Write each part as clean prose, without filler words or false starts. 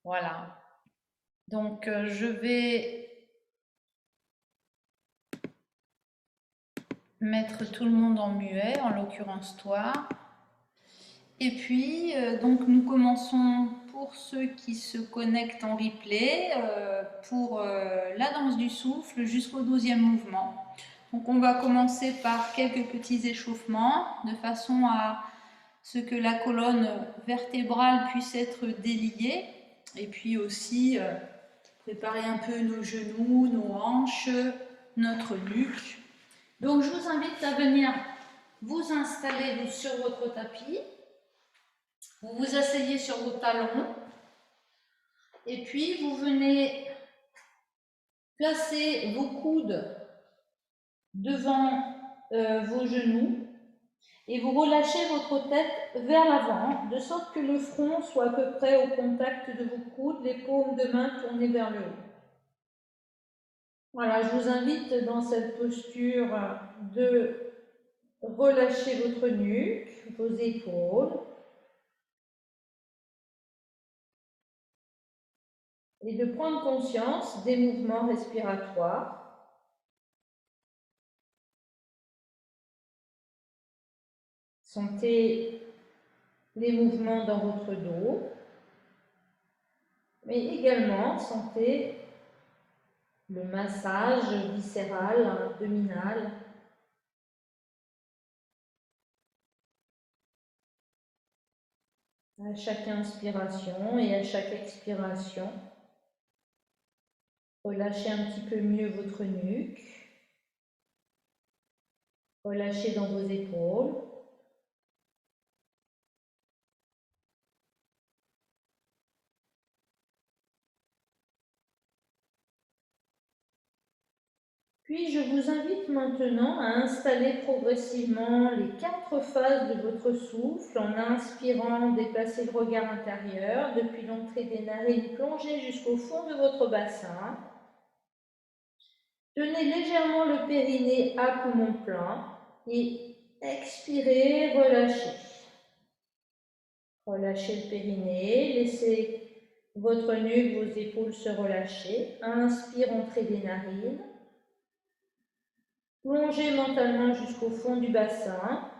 Voilà. Donc, je vais mettre tout le monde en muet, en l'occurrence toi. Et puis, donc nous commençons pour ceux qui se connectent en replay, pour la danse du souffle jusqu'au 12e mouvement. Donc on va commencer par quelques petits échauffements de façon à ce que la colonne vertébrale puisse être déliée et puis aussi préparer un peu nos genoux, nos hanches, notre nuque. Donc je vous invite à venir vous installer sur votre tapis. Vous vous asseyez sur vos talons et puis vous venez placer vos coudes devant vos genoux et vous relâchez votre tête vers l'avant de sorte que le front soit à peu près au contact de vos coudes, les paumes de main tournées vers le haut. Voilà, je vous invite dans cette posture de relâcher votre nuque, vos épaules et de prendre conscience des mouvements respiratoires. Sentez les mouvements dans votre dos, mais également sentez le massage viscéral, abdominal. À chaque inspiration et à chaque expiration, relâchez un petit peu mieux votre nuque, relâchez dans vos épaules. Puis je vous invite maintenant à installer progressivement les 4 phases de votre souffle en inspirant, déplacez le regard intérieur depuis l'entrée des narines, plongez jusqu'au fond de votre bassin. Tenez légèrement le périnée à poumon plein et expirez, relâchez. Relâchez le périnée, laissez votre nuque, vos épaules se relâcher. Inspire, entrée des narines. Plongez mentalement jusqu'au fond du bassin.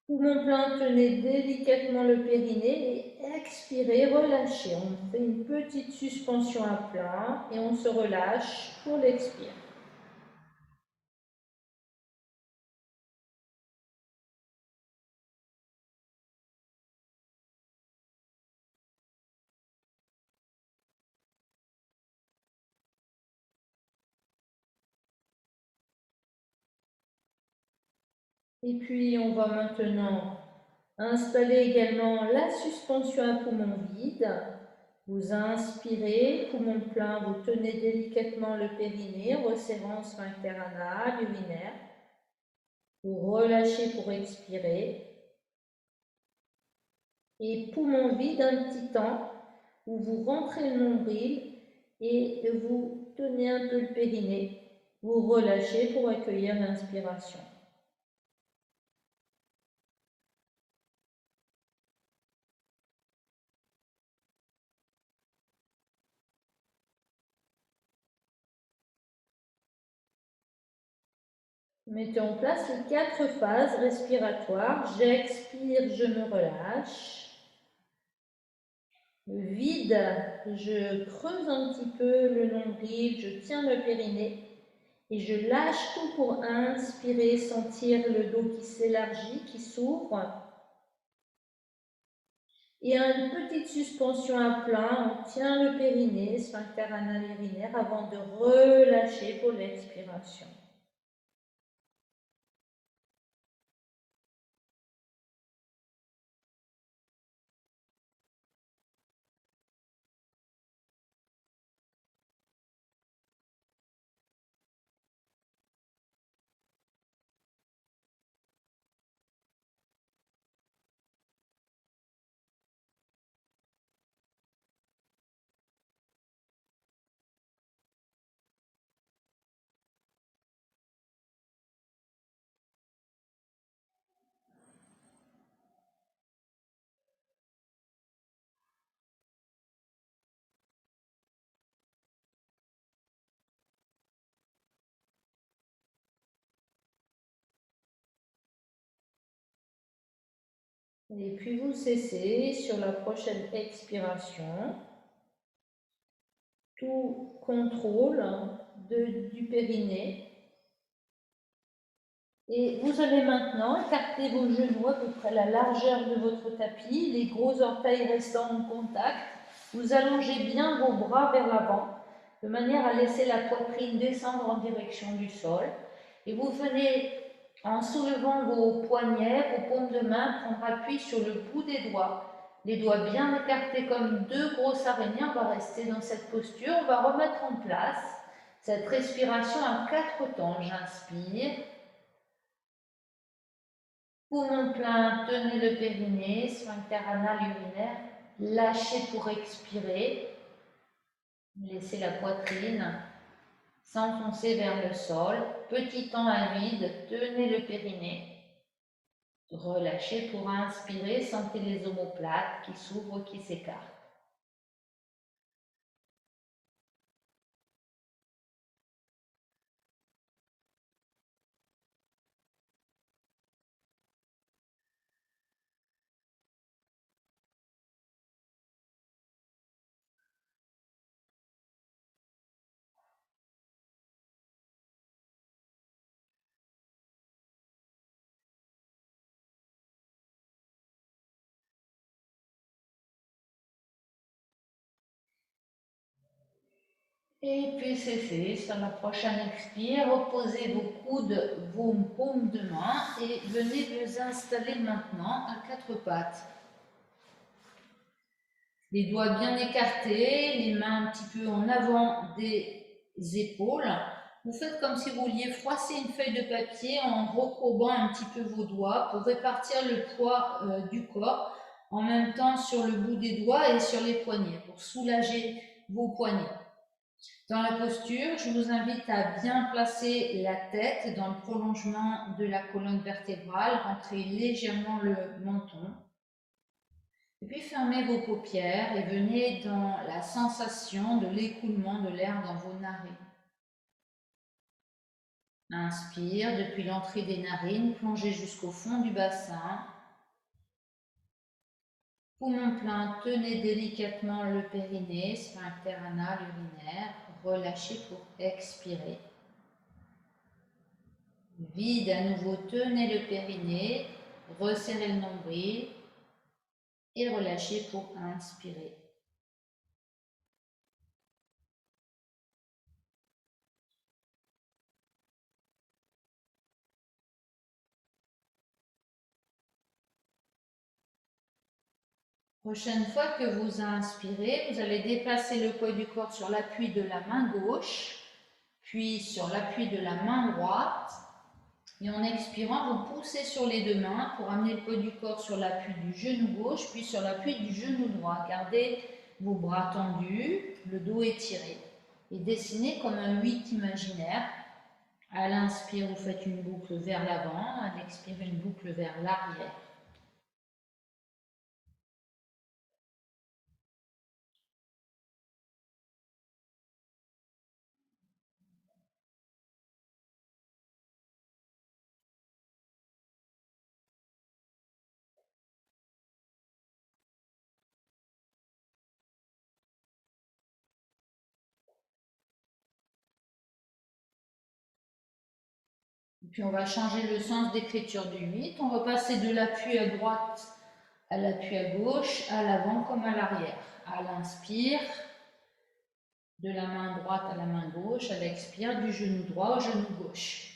Poumon plein, tenez délicatement le périnée et expirez, relâchez. On fait une petite suspension à plat et on se relâche pour l'expire. Et puis on va maintenant installer également la suspension à poumon vide. Vous inspirez, poumon plein, vous tenez délicatement le périnée, resserrant sphincter anal, urinaire. Vous relâchez pour expirer. Et poumon vide un petit temps où vous rentrez le nombril et vous tenez un peu le périnée. Vous relâchez pour accueillir l'inspiration. Mettez en place les 4 phases respiratoires. J'expire, je me relâche. Vide, je creuse un petit peu le nombril, je tiens le périnée et je lâche tout pour inspirer, sentir le dos qui s'élargit, qui s'ouvre. Et une petite suspension à plat, on tient le périnée, sphincter anal urinaire avant de relâcher pour l'expiration. Et puis vous cessez sur la prochaine expiration. Tout contrôle du périnée. Et vous allez maintenant écarter vos genoux à peu près la largeur de votre tapis, les gros orteils restant en contact. Vous allongez bien vos bras vers l'avant, de manière à laisser la poitrine descendre en direction du sol. Et vous venez, en soulevant vos poignets, vos paumes de main, prendre appui sur le bout des doigts. Les doigts bien écartés comme deux grosses araignées. On va rester dans cette posture. On va remettre en place cette respiration à 4 temps. J'inspire. Poumon plein, tenez le périnée, sphincter anal urinaire. Lâchez pour expirer. Laissez la poitrine s'enfoncer vers le sol. Petit temps à vide, tenez le périnée. Relâchez pour inspirer, sentez les omoplates qui s'ouvrent, qui s'écartent. Et puis cessez sur la prochaine expire, reposez vos coudes, vos paumes de main et venez vous installer maintenant à 4 pattes. Les doigts bien écartés, les mains un petit peu en avant des épaules. Vous faites comme si vous vouliez froisser une feuille de papier en recourbant un petit peu vos doigts pour répartir le poids du corps en même temps sur le bout des doigts et sur les poignets pour soulager vos poignets. Dans la posture, je vous invite à bien placer la tête dans le prolongement de la colonne vertébrale, rentrer légèrement le menton. Et puis fermez vos paupières et venez dans la sensation de l'écoulement de l'air dans vos narines. Inspire depuis l'entrée des narines, plongez jusqu'au fond du bassin. Poumon plein, tenez délicatement le périnée, sphincter anal urinaire. Relâchez pour expirer. Vide à nouveau, tenez le périnée, resserrez le nombril et relâchez pour inspirer. Prochaine fois que vous inspirez, vous allez déplacer le poids du corps sur l'appui de la main gauche, puis sur l'appui de la main droite. Et en expirant, vous poussez sur les deux mains pour amener le poids du corps sur l'appui du genou gauche, puis sur l'appui du genou droit. Gardez vos bras tendus, le dos étiré. Et dessinez comme un 8 imaginaire. À l'inspire, vous faites une boucle vers l'avant, à l'expire, une boucle vers l'arrière. Et puis on va changer le sens d'écriture du 8. On va passer de l'appui à droite à l'appui à gauche, à l'avant comme à l'arrière. À l'inspire, de la main droite à la main gauche, à l'expire, du genou droit au genou gauche.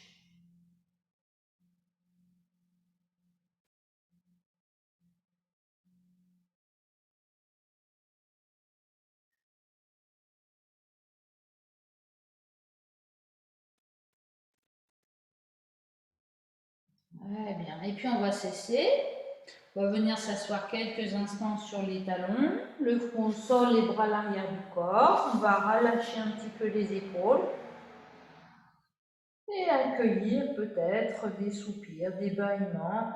Très bien. Et puis on va cesser. On va venir s'asseoir quelques instants sur les talons, le front au sol, les bras à l'arrière du corps. On va relâcher un petit peu les épaules et accueillir peut-être des soupirs, des bâillements.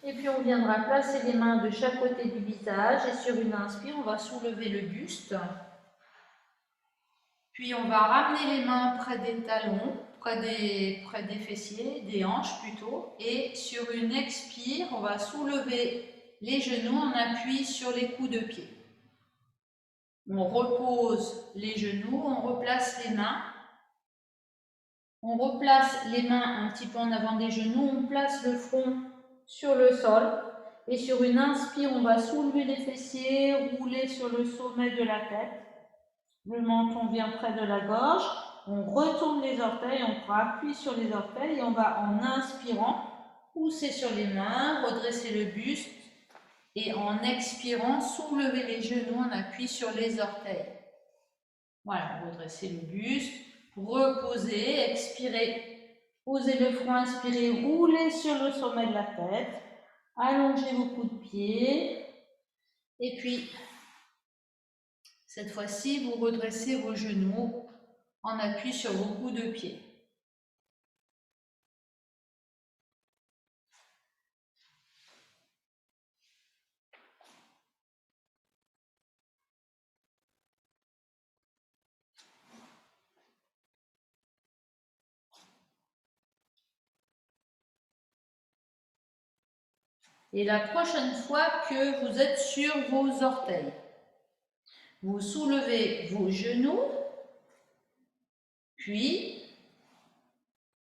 Et puis on viendra placer les mains de chaque côté du visage et sur une inspire, on va soulever le buste. Puis on va ramener les mains près des talons, près des fessiers, des hanches plutôt. Et sur une expire, on va soulever les genoux en appui sur les coups de pied. On repose les genoux, on replace les mains. On replace les mains un petit peu en avant des genoux, on place le front sur le sol. Et sur une inspire, on va soulever les fessiers, rouler sur le sommet de la tête. Le menton vient près de la gorge. On retourne les orteils, on prend appui sur les orteils et on va en inspirant pousser sur les mains, redresser le buste et en expirant soulever les genoux en appui sur les orteils. Voilà, redresser le buste, reposer, expirer, posez le front, inspirez, roulez sur le sommet de la tête, allongez vos coups de pied et puis cette fois-ci vous redressez vos genoux en appui sur vos coups de pied. Et la prochaine fois que vous êtes sur vos orteils, vous soulevez vos genoux, puis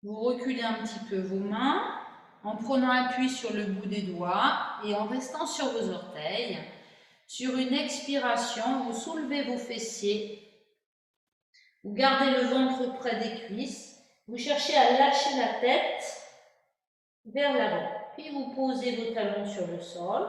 vous reculez un petit peu vos mains en prenant appui sur le bout des doigts et en restant sur vos orteils. Sur une expiration, vous soulevez vos fessiers, vous gardez le ventre près des cuisses, vous cherchez à lâcher la tête vers l'avant. Puis vous posez vos talons sur le sol,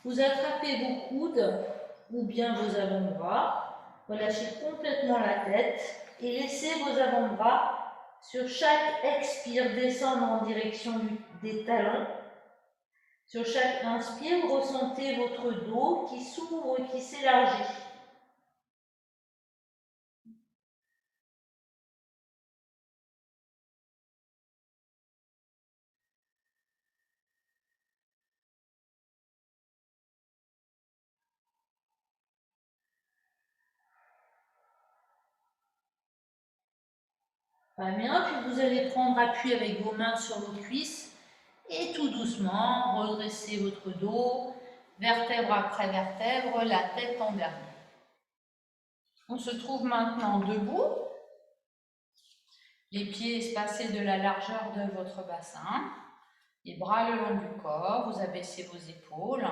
vous attrapez vos coudes ou bien vos avant-bras, relâchez complètement la tête et laissez vos avant-bras sur chaque expire descendre en direction des talons. Sur chaque inspire, vous ressentez votre dos qui s'ouvre et qui s'élargit. Très bien, puis vous allez prendre appui avec vos mains sur vos cuisses et tout doucement redresser votre dos, vertèbre après vertèbre, la tête en dernier. On se trouve maintenant debout, les pieds espacés de la largeur de votre bassin, les bras le long du corps, vous abaissez vos épaules.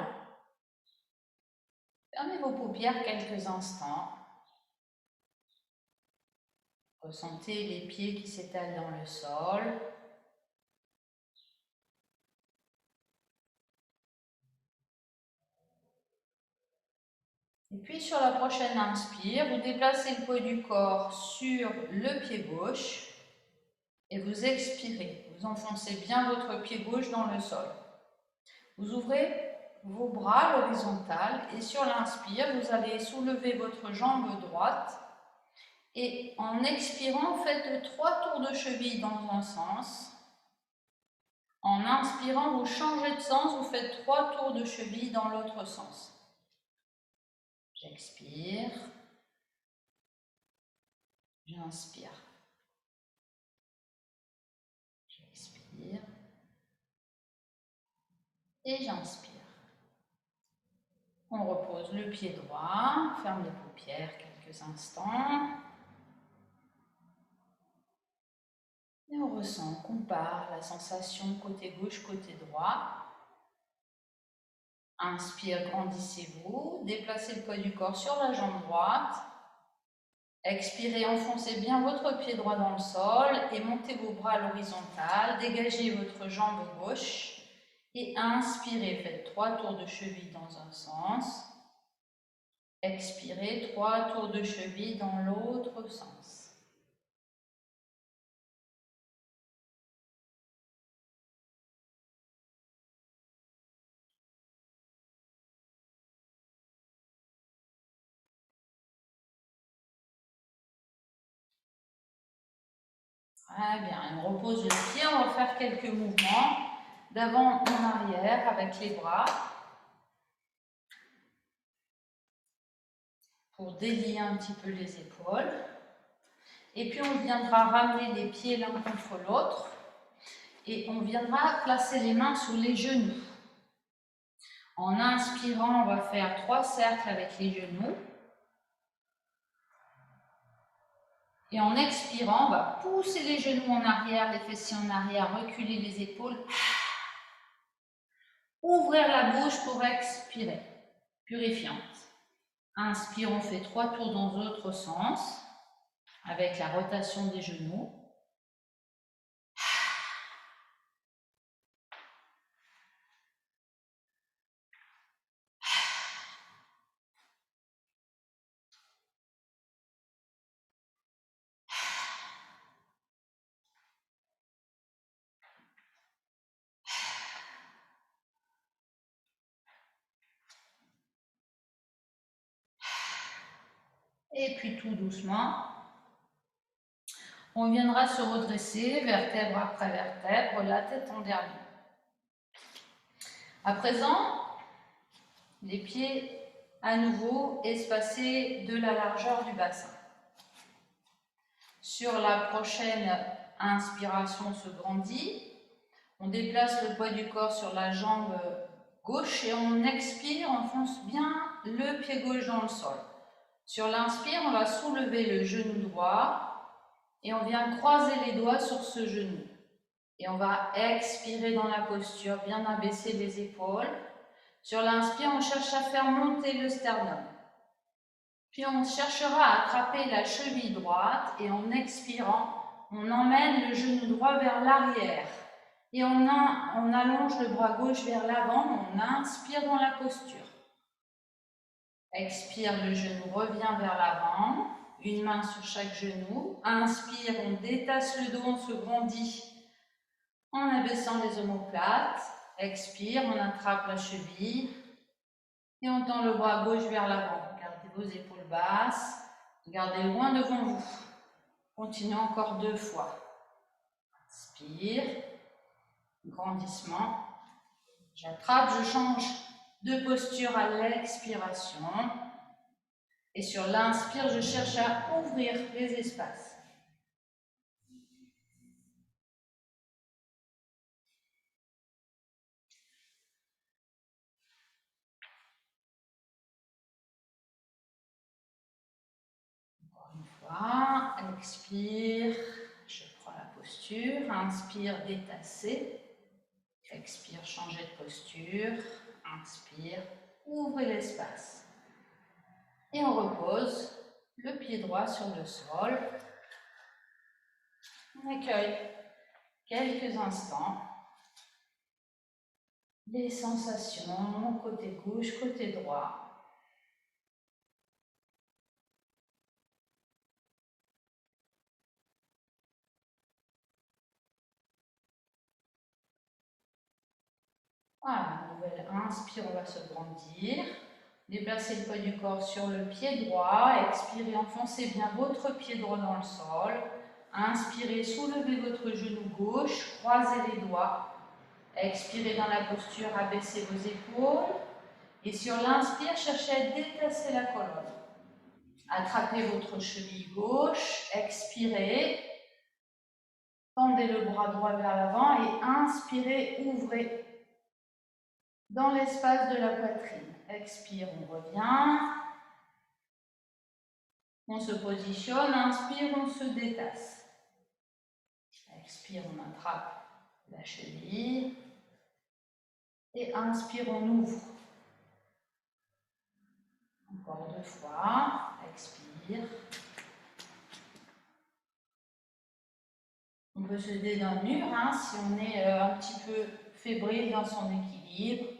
Fermez vos paupières quelques instants. Ressentez les pieds qui s'étalent dans le sol. Et puis sur la prochaine inspire, vous déplacez le poids du corps sur le pied gauche et vous expirez. Vous enfoncez bien votre pied gauche dans le sol. Vous ouvrez vos bras à l'horizontale et sur l'inspire, vous allez soulever votre jambe droite et en expirant, faites 3 tours de cheville dans un sens. En inspirant, vous changez de sens, vous faites 3 tours de cheville dans l'autre sens. J'expire. J'inspire. J'expire. Et j'inspire. On repose le pied droit, ferme les paupières quelques instants. Et on ressent, on compare la sensation côté gauche, côté droit. Inspire, grandissez-vous, déplacez le poids du corps sur la jambe droite. Expirez, enfoncez bien votre pied droit dans le sol et montez vos bras à l'horizontale. Dégagez votre jambe gauche et inspirez, faites 3 tours de cheville dans un sens. Expirez, 3 tours de cheville dans l'autre sens. Très bien, on repose le pied, on va faire quelques mouvements d'avant en arrière avec les bras. pour délier un petit peu les épaules. Et puis on viendra ramener les pieds l'un contre l'autre et on viendra placer les mains sous les genoux. En inspirant, on va faire 3 cercles avec les genoux. Et en expirant, on va pousser les genoux en arrière, les fessiers en arrière, reculer les épaules. Ouvrir la bouche pour expirer. Purifiante. Inspire, on fait 3 tours dans l'autre sens avec la rotation des genoux. Et puis tout doucement, on viendra se redresser, vertèbre après vertèbre, la tête en dernier. À présent, les pieds à nouveau espacés de la largeur du bassin. Sur la prochaine inspiration, on se grandit. On déplace le poids du corps sur la jambe gauche et on expire, on fonce bien le pied gauche dans le sol. Sur l'inspire, on va soulever le genou droit et on vient croiser les doigts sur ce genou. Et on va expirer dans la posture, bien abaisser les épaules. Sur l'inspire, on cherche à faire monter le sternum. Puis on cherchera à attraper la cheville droite et en expirant, on emmène le genou droit vers l'arrière. Et on allonge le bras gauche vers l'avant, on inspire dans la posture. Expire, le genou revient vers l'avant, une main sur chaque genou. Inspire, on détache le dos, on se grandit en abaissant les omoplates. Expire, on attrape la cheville et on tend le bras gauche vers l'avant. Gardez vos épaules basses, gardez loin devant vous. Continuez encore 2 fois. Inspire, grandissement. J'attrape, je change de posture à l'expiration. Et sur l'inspire, je cherche à ouvrir les espaces. Encore une fois, expire, je prends la posture. Inspire, détasser. Expire, changer de posture. Inspire, ouvrez l'espace. Et on repose le pied droit sur le sol. On accueille quelques instants les sensations côté gauche, côté droit. Voilà, nouvelle inspire, on va se grandir. Déplacez le poids du corps sur le pied droit. Expirez, enfoncez bien votre pied droit dans le sol. Inspirez, soulevez votre genou gauche, croisez les doigts. Expirez dans la posture, abaissez vos épaules. Et sur l'inspire, cherchez à détasser la colonne. Attrapez votre cheville gauche, expirez. Tendez le bras droit vers l'avant et inspirez, ouvrez dans l'espace de la poitrine. Expire, on revient. On se positionne, inspire, on se détasse. Expire, on attrape la cheville. Et inspire, on ouvre. Encore 2 fois. Expire. On peut se aider d'un mur si on est un petit peu fébrile dans son équilibre.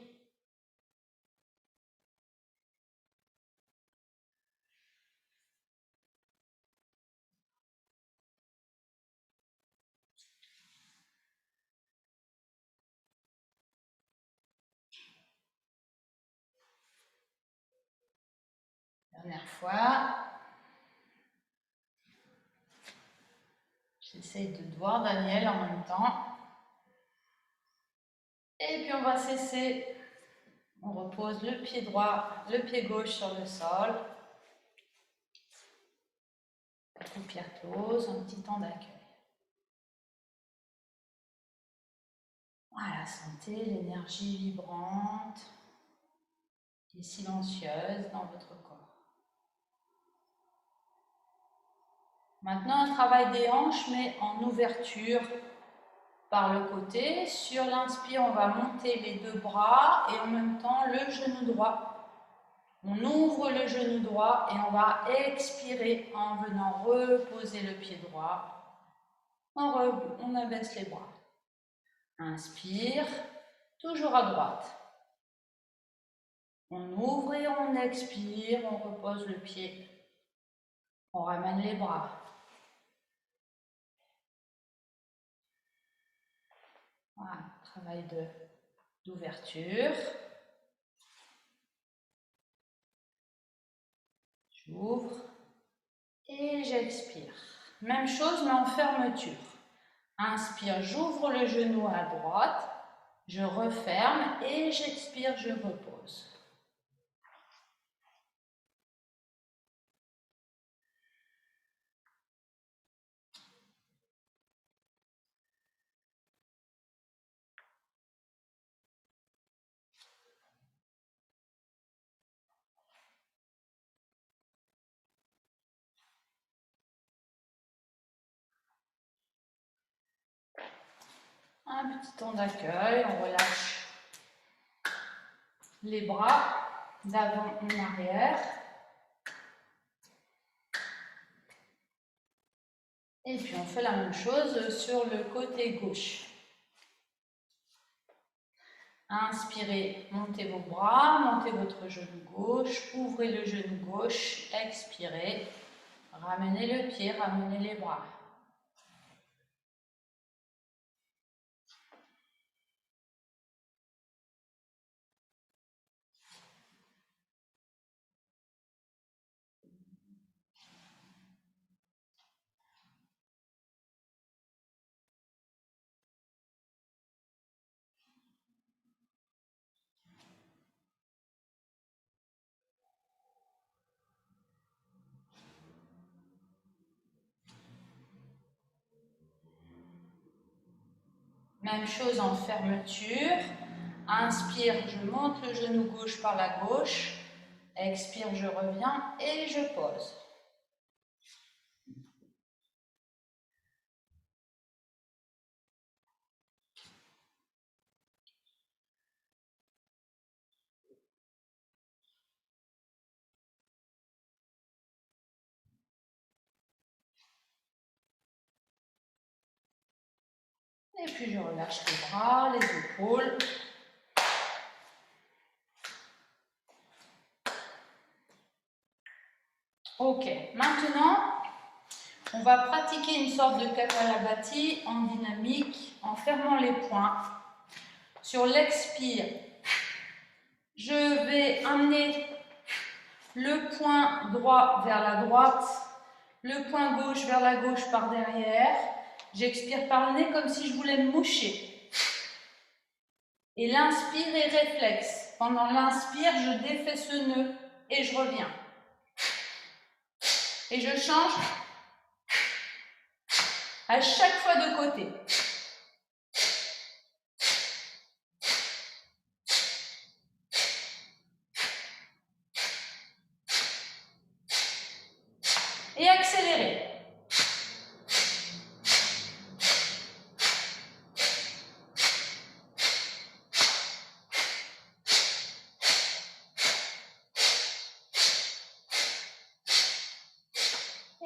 Dernière fois. J'essaye de voir Daniel en même temps. Et puis on va cesser. On repose le pied droit, le pied gauche sur le sol. paupières closes, un petit temps d'accueil. Voilà, sentez l'énergie vibrante et silencieuse dans votre corps. Maintenant, un travail des hanches, mais en ouverture par le côté. Sur l'inspire, on va monter les deux bras et en même temps le genou droit. On ouvre le genou droit et on va expirer en venant reposer le pied droit. On abaisse les bras. Inspire, toujours à droite. On ouvre et on expire, on repose le pied. On ramène les bras. Voilà, travail d'ouverture. J'ouvre et j'expire. Même chose mais en fermeture. Inspire, j'ouvre le genou à droite, je referme et j'expire, je repose. Un petit temps d'accueil, on relâche les bras d'avant en arrière. Et puis on fait la même chose sur le côté gauche. Inspirez, montez vos bras, montez votre genou gauche, ouvrez le genou gauche, expirez, ramenez le pied, ramenez les bras. Même chose en fermeture. Inspire, je monte le genou gauche par la gauche. Expire, je reviens et je pose. Et puis je relâche les bras, les épaules. Ok, maintenant, on va pratiquer une sorte de Kapalabhati en dynamique, en fermant les poings. Sur l'expire, je vais amener le poing droit vers la droite, le poing gauche vers la gauche par derrière. J'expire par le nez comme si je voulais me moucher. Et l'inspire est réflexe. Pendant l'inspire, je défais ce nœud et je reviens. Et je change à chaque fois de côté. Et accélérer.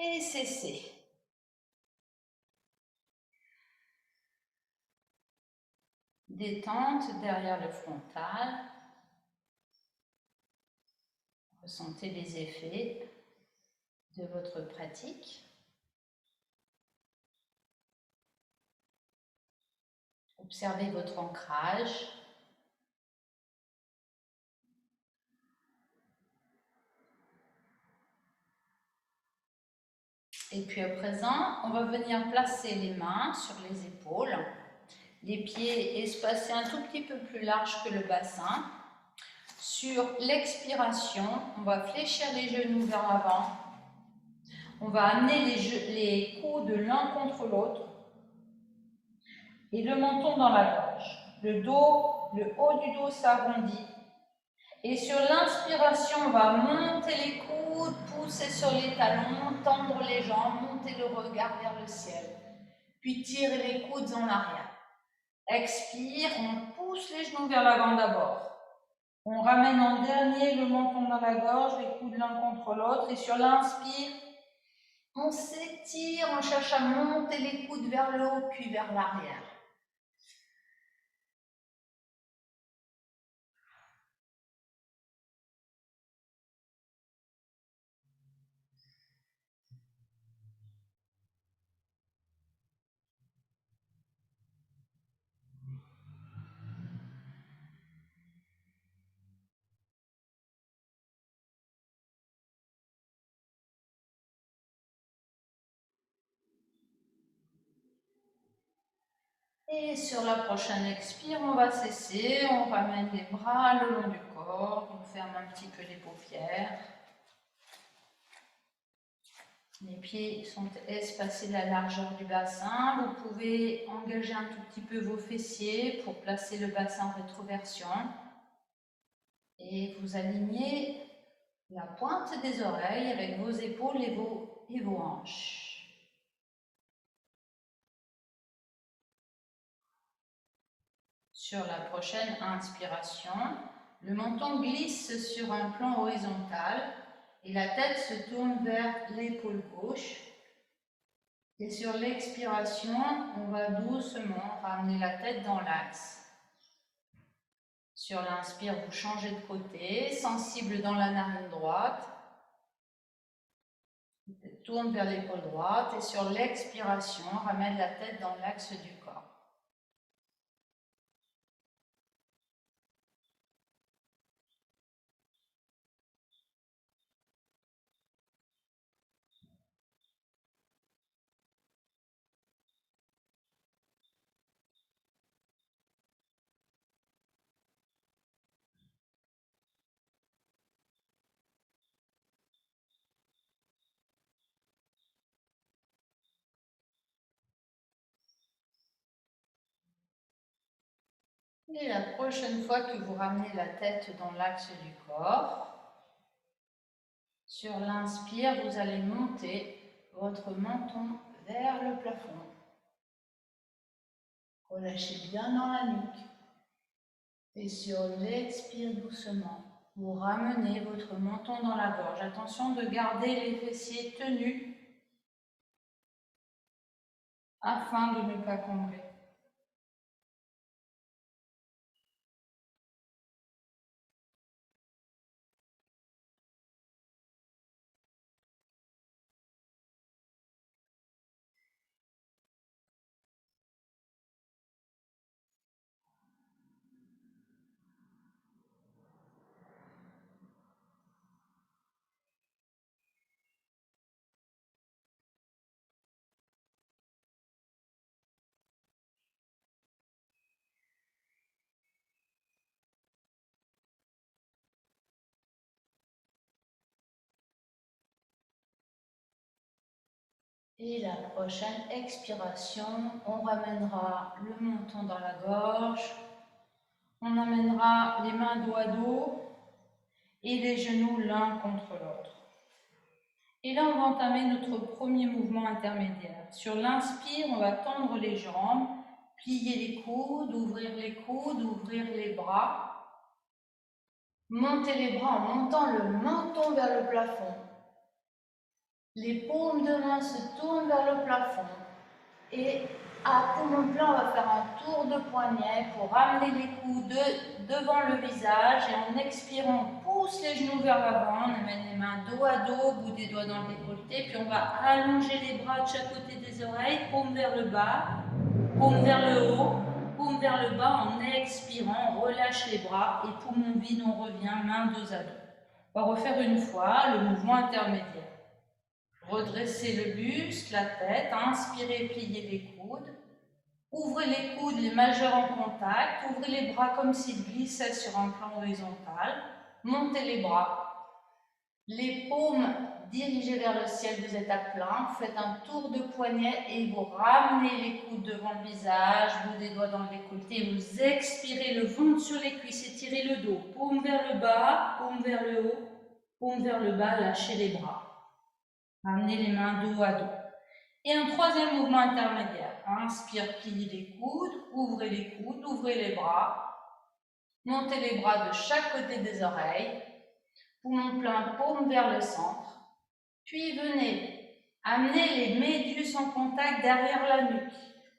Et cesser. Détente derrière le frontal. Ressentez les effets de votre pratique. Observez votre ancrage. Et puis à présent, on va venir placer les mains sur les épaules, les pieds espacés un tout petit peu plus large que le bassin. Sur l'expiration, on va fléchir les genoux vers l'avant. On va amener les coudes l'un contre l'autre et le menton dans la gorge. Le haut du dos s'arrondit. Et sur l'inspiration, on va monter les coudes, pousser sur les talons, tendre les jambes, monter le regard vers le ciel. Puis tirer les coudes en arrière. Expire, on pousse les genoux vers l'avant d'abord. On ramène en dernier le menton dans la gorge, les coudes l'un contre l'autre. Et sur l'inspire, on s'étire, on cherche à monter les coudes vers le haut, puis vers l'arrière. Et sur la prochaine expire, on va cesser, on ramène les bras le long du corps, on ferme un petit peu les paupières. Les pieds sont espacés de la largeur du bassin. Vous pouvez engager un tout petit peu vos fessiers pour placer le bassin en rétroversion. Et vous alignez la pointe des oreilles avec vos épaules et vos hanches. Sur la prochaine inspiration, le menton glisse sur un plan horizontal et la tête se tourne vers l'épaule gauche. Et sur l'expiration, on va doucement ramener la tête dans l'axe. Sur l'inspire, vous changez de côté, sensible dans la narine droite. Tourne vers l'épaule droite et sur l'expiration, ramène la tête dans l'axe du corps. Et la prochaine fois que vous ramenez la tête dans l'axe du corps, sur l'inspire, vous allez monter votre menton vers le plafond. Relâchez bien dans la nuque. Et sur l'expire doucement, vous ramenez votre menton dans la gorge. Attention de garder les fessiers tenus afin de ne pas combler. Et la prochaine expiration, on ramènera le menton dans la gorge, on amènera les mains dos à dos et les genoux l'un contre l'autre. Et là, on va entamer notre premier mouvement intermédiaire. Sur l'inspire, on va tendre les jambes, plier les coudes, ouvrir les bras. Monter les bras en montant le menton vers le plafond. Les paumes de main se tournent vers le plafond. Et à poumon plein, on va faire un tour de poignet pour ramener les coudes devant le visage. Et en expirant, on pousse les genoux vers l'avant. On amène les mains dos à dos, bout des doigts dans le décolleté. Puis on va allonger les bras de chaque côté des oreilles, paume vers le bas, paume vers le haut, paume vers le bas. En expirant, on relâche les bras et poumon vide, on revient main dos à dos. On va refaire une fois le mouvement intermédiaire. Redressez le buste, la tête, inspirez, pliez les coudes. Ouvrez les coudes, les majeurs en contact. Ouvrez les bras comme s'ils glissaient sur un plan horizontal. Montez les bras. Les paumes dirigez vers le ciel, vous êtes à plein, vous faites un tour de poignet et vous ramenez les coudes devant le visage, bout des doigts dans le décolleté, vous expirez le ventre sur les cuisses, étirez le dos, paume vers le bas, paume vers le haut, paume vers le bas, lâchez les bras. Ramenez les mains dos à dos. Et un troisième mouvement intermédiaire. Inspire, pliez les coudes, ouvrez les bras. Montez les bras de chaque côté des oreilles. Poumon plein, paume vers le centre. Puis venez amener les médius en contact derrière la nuque.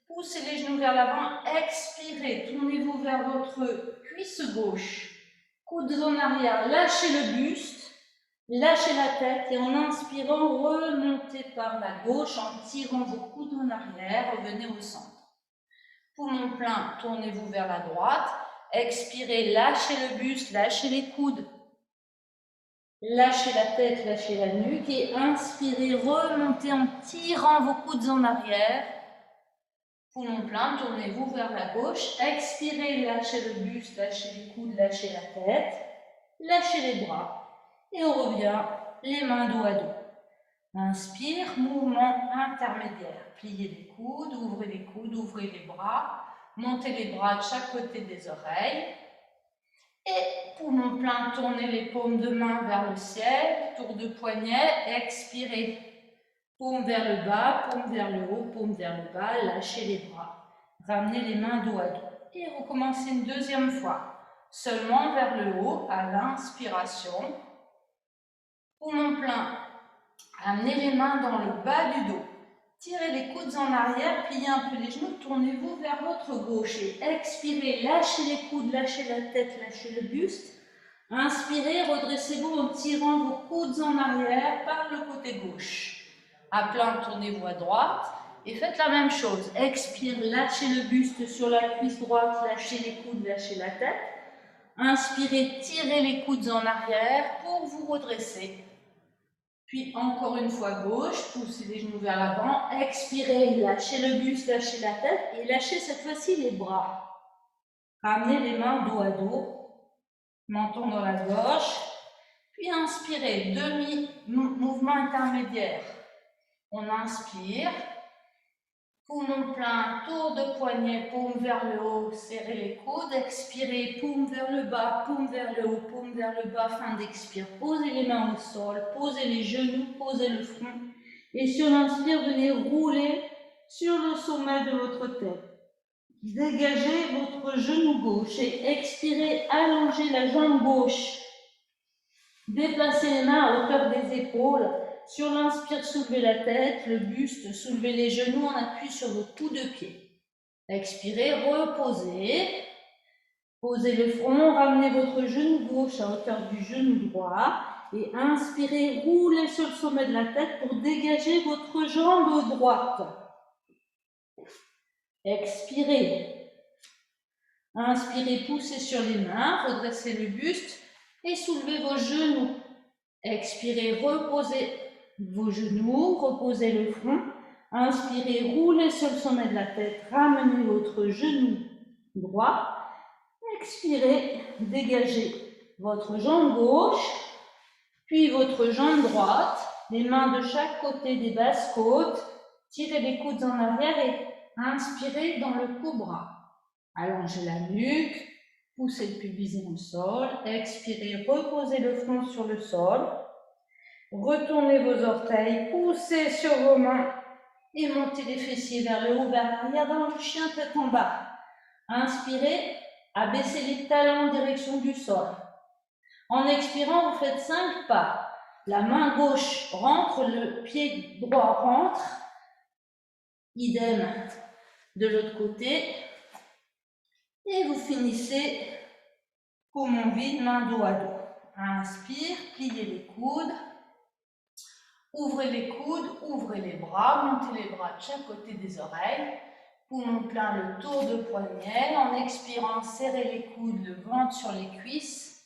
Poussez les genoux vers l'avant, expirez, tournez-vous vers votre cuisse gauche. Coudes en arrière, lâchez le buste, lâchez la tête et en inspirant, remontez par la gauche en tirant vos coudes en arrière, revenez au centre. Poumon plein, tournez-vous vers la droite, expirez, lâchez le buste, lâchez les coudes. Lâchez la tête, lâchez la nuque et inspirez, remontez en tirant vos coudes en arrière. Poumon plein, tournez-vous vers la gauche. Expirez, lâchez le buste, lâchez les coudes, lâchez la tête. Lâchez les bras. Et on revient, les mains dos à dos. Inspire, mouvement intermédiaire. Pliez les coudes, ouvrez les bras. Montez les bras de chaque côté des oreilles. Et poumon plein, tournez les paumes de main vers le ciel, tour de poignet, expirez. Paume vers le bas, paume vers le haut, paume vers le bas, lâchez les bras. Ramenez les mains dos à dos. Et recommencez une deuxième fois. Seulement vers le haut, à l'inspiration. Poumon plein, amenez les mains dans le bas du dos. Tirez les coudes en arrière, pliez un peu les genoux, tournez-vous vers votre gauche et expirez, lâchez les coudes, lâchez la tête, lâchez le buste. Inspirez, redressez-vous en tirant vos coudes en arrière par le côté gauche. À plein, tournez-vous à droite et faites la même chose. Expire, lâchez le buste sur la cuisse droite, lâchez les coudes, lâchez la tête. Inspirez, tirez les coudes en arrière pour vous redresser. Puis encore une fois gauche, poussez les genoux vers l'avant, expirez, lâchez le buste, lâchez la tête et lâchez cette fois-ci les bras. Ramenez les mains dos à dos, menton dans la gauche, puis inspirez, demi-mouvement intermédiaire. On inspire, poumon plein, tour de poignet, paume vers le haut, serrez les coudes, expirez, paume vers le bas, paume vers le haut, paume vers le bas, fin d'expire. Posez les mains au sol, posez les genoux, posez le front. Et sur l'inspire, venez rouler sur le sommet de votre tête. Dégagez votre genou gauche et expirez, allongez la jambe gauche. Déplacez les mains à hauteur des épaules. Sur l'inspire, soulevez la tête, le buste, soulevez les genoux en appui sur vos coups de pied. Expirez, reposez. Posez le front, ramenez votre genou gauche à hauteur du genou droit. Et inspirez, roulez sur le sommet de la tête pour dégager votre jambe droite. Expirez. Inspirez, poussez sur les mains, redressez le buste et soulevez vos genoux. Expirez, reposez vos genoux, reposez le front. Inspirez, roulez sur le sommet de la tête, ramenez votre genou droit. Expirez, dégagez votre jambe gauche, puis votre jambe droite, les mains de chaque côté des basses côtes. Tirez les coudes en arrière et inspirez dans le cobra. Allongez la nuque, poussez le pubis au sol. Expirez, reposez le front sur le sol. Retournez vos orteils, poussez sur vos mains et montez les fessiers vers le haut, vers l'arrière dans le chien tête en bas. Inspirez, abaissez les talons en direction du sol. En expirant, vous faites 5 pas. La main gauche rentre, le pied droit rentre. Idem de l'autre côté. Et vous finissez poumon vide, main dos à dos. Inspire, pliez les coudes. Ouvrez les coudes, ouvrez les bras, montez les bras de chaque côté des oreilles. Poumon plein, le tour de poignet. En expirant, serrez les coudes, le ventre sur les cuisses.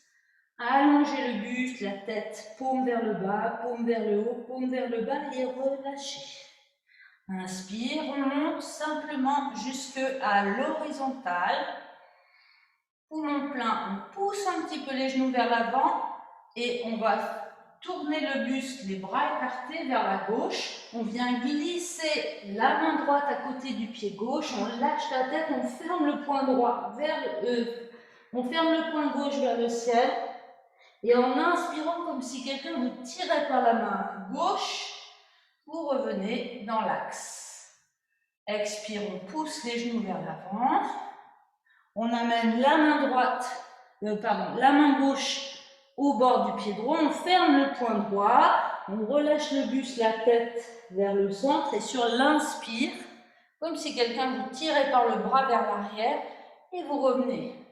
Allongez le buste, la tête, paume vers le bas, paume vers le haut, paume vers le bas et relâchez. Inspire, on monte simplement jusqu'à l'horizontale. Poumon plein, on pousse un petit peu les genoux vers l'avant et on va tourner le buste, les bras écartés vers la gauche. On vient glisser la main droite à côté du pied gauche. On lâche la tête, on ferme le poing droit vers on ferme le poing gauche vers le ciel. Et en inspirant, comme si quelqu'un vous tirait par la main gauche, vous revenez dans l'axe. Expire, on pousse les genoux vers l'avant. On amène la main la main gauche au bord du pied droit. On ferme le poing droit. On relâche le buste, la tête vers le centre. Et sur l'inspire, comme si quelqu'un vous tirait par le bras vers l'arrière, et vous revenez.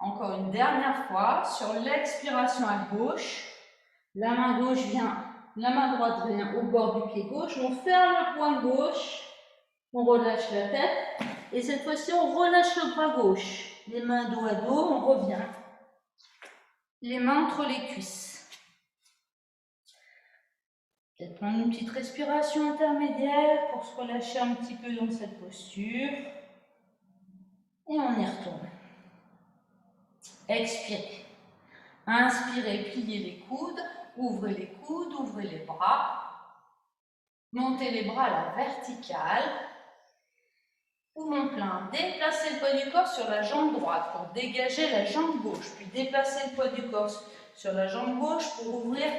Encore une dernière fois, sur l'expiration à gauche, la main droite vient au bord du pied gauche, on ferme le poing gauche, on relâche la tête, et cette fois-ci on relâche le bras gauche. Les mains dos à dos, on revient. Les mains entre les cuisses. Peut-être prendre une petite respiration intermédiaire pour se relâcher un petit peu dans cette posture. Et on y retourne. Expirez. Inspirez, pliez les coudes, ouvrez les coudes, ouvrez les bras. Montez les bras à la verticale. Poumon plein. Déplacez le poids du corps sur la jambe droite pour dégager la jambe gauche. Puis déplacez le poids du corps sur la jambe gauche pour ouvrir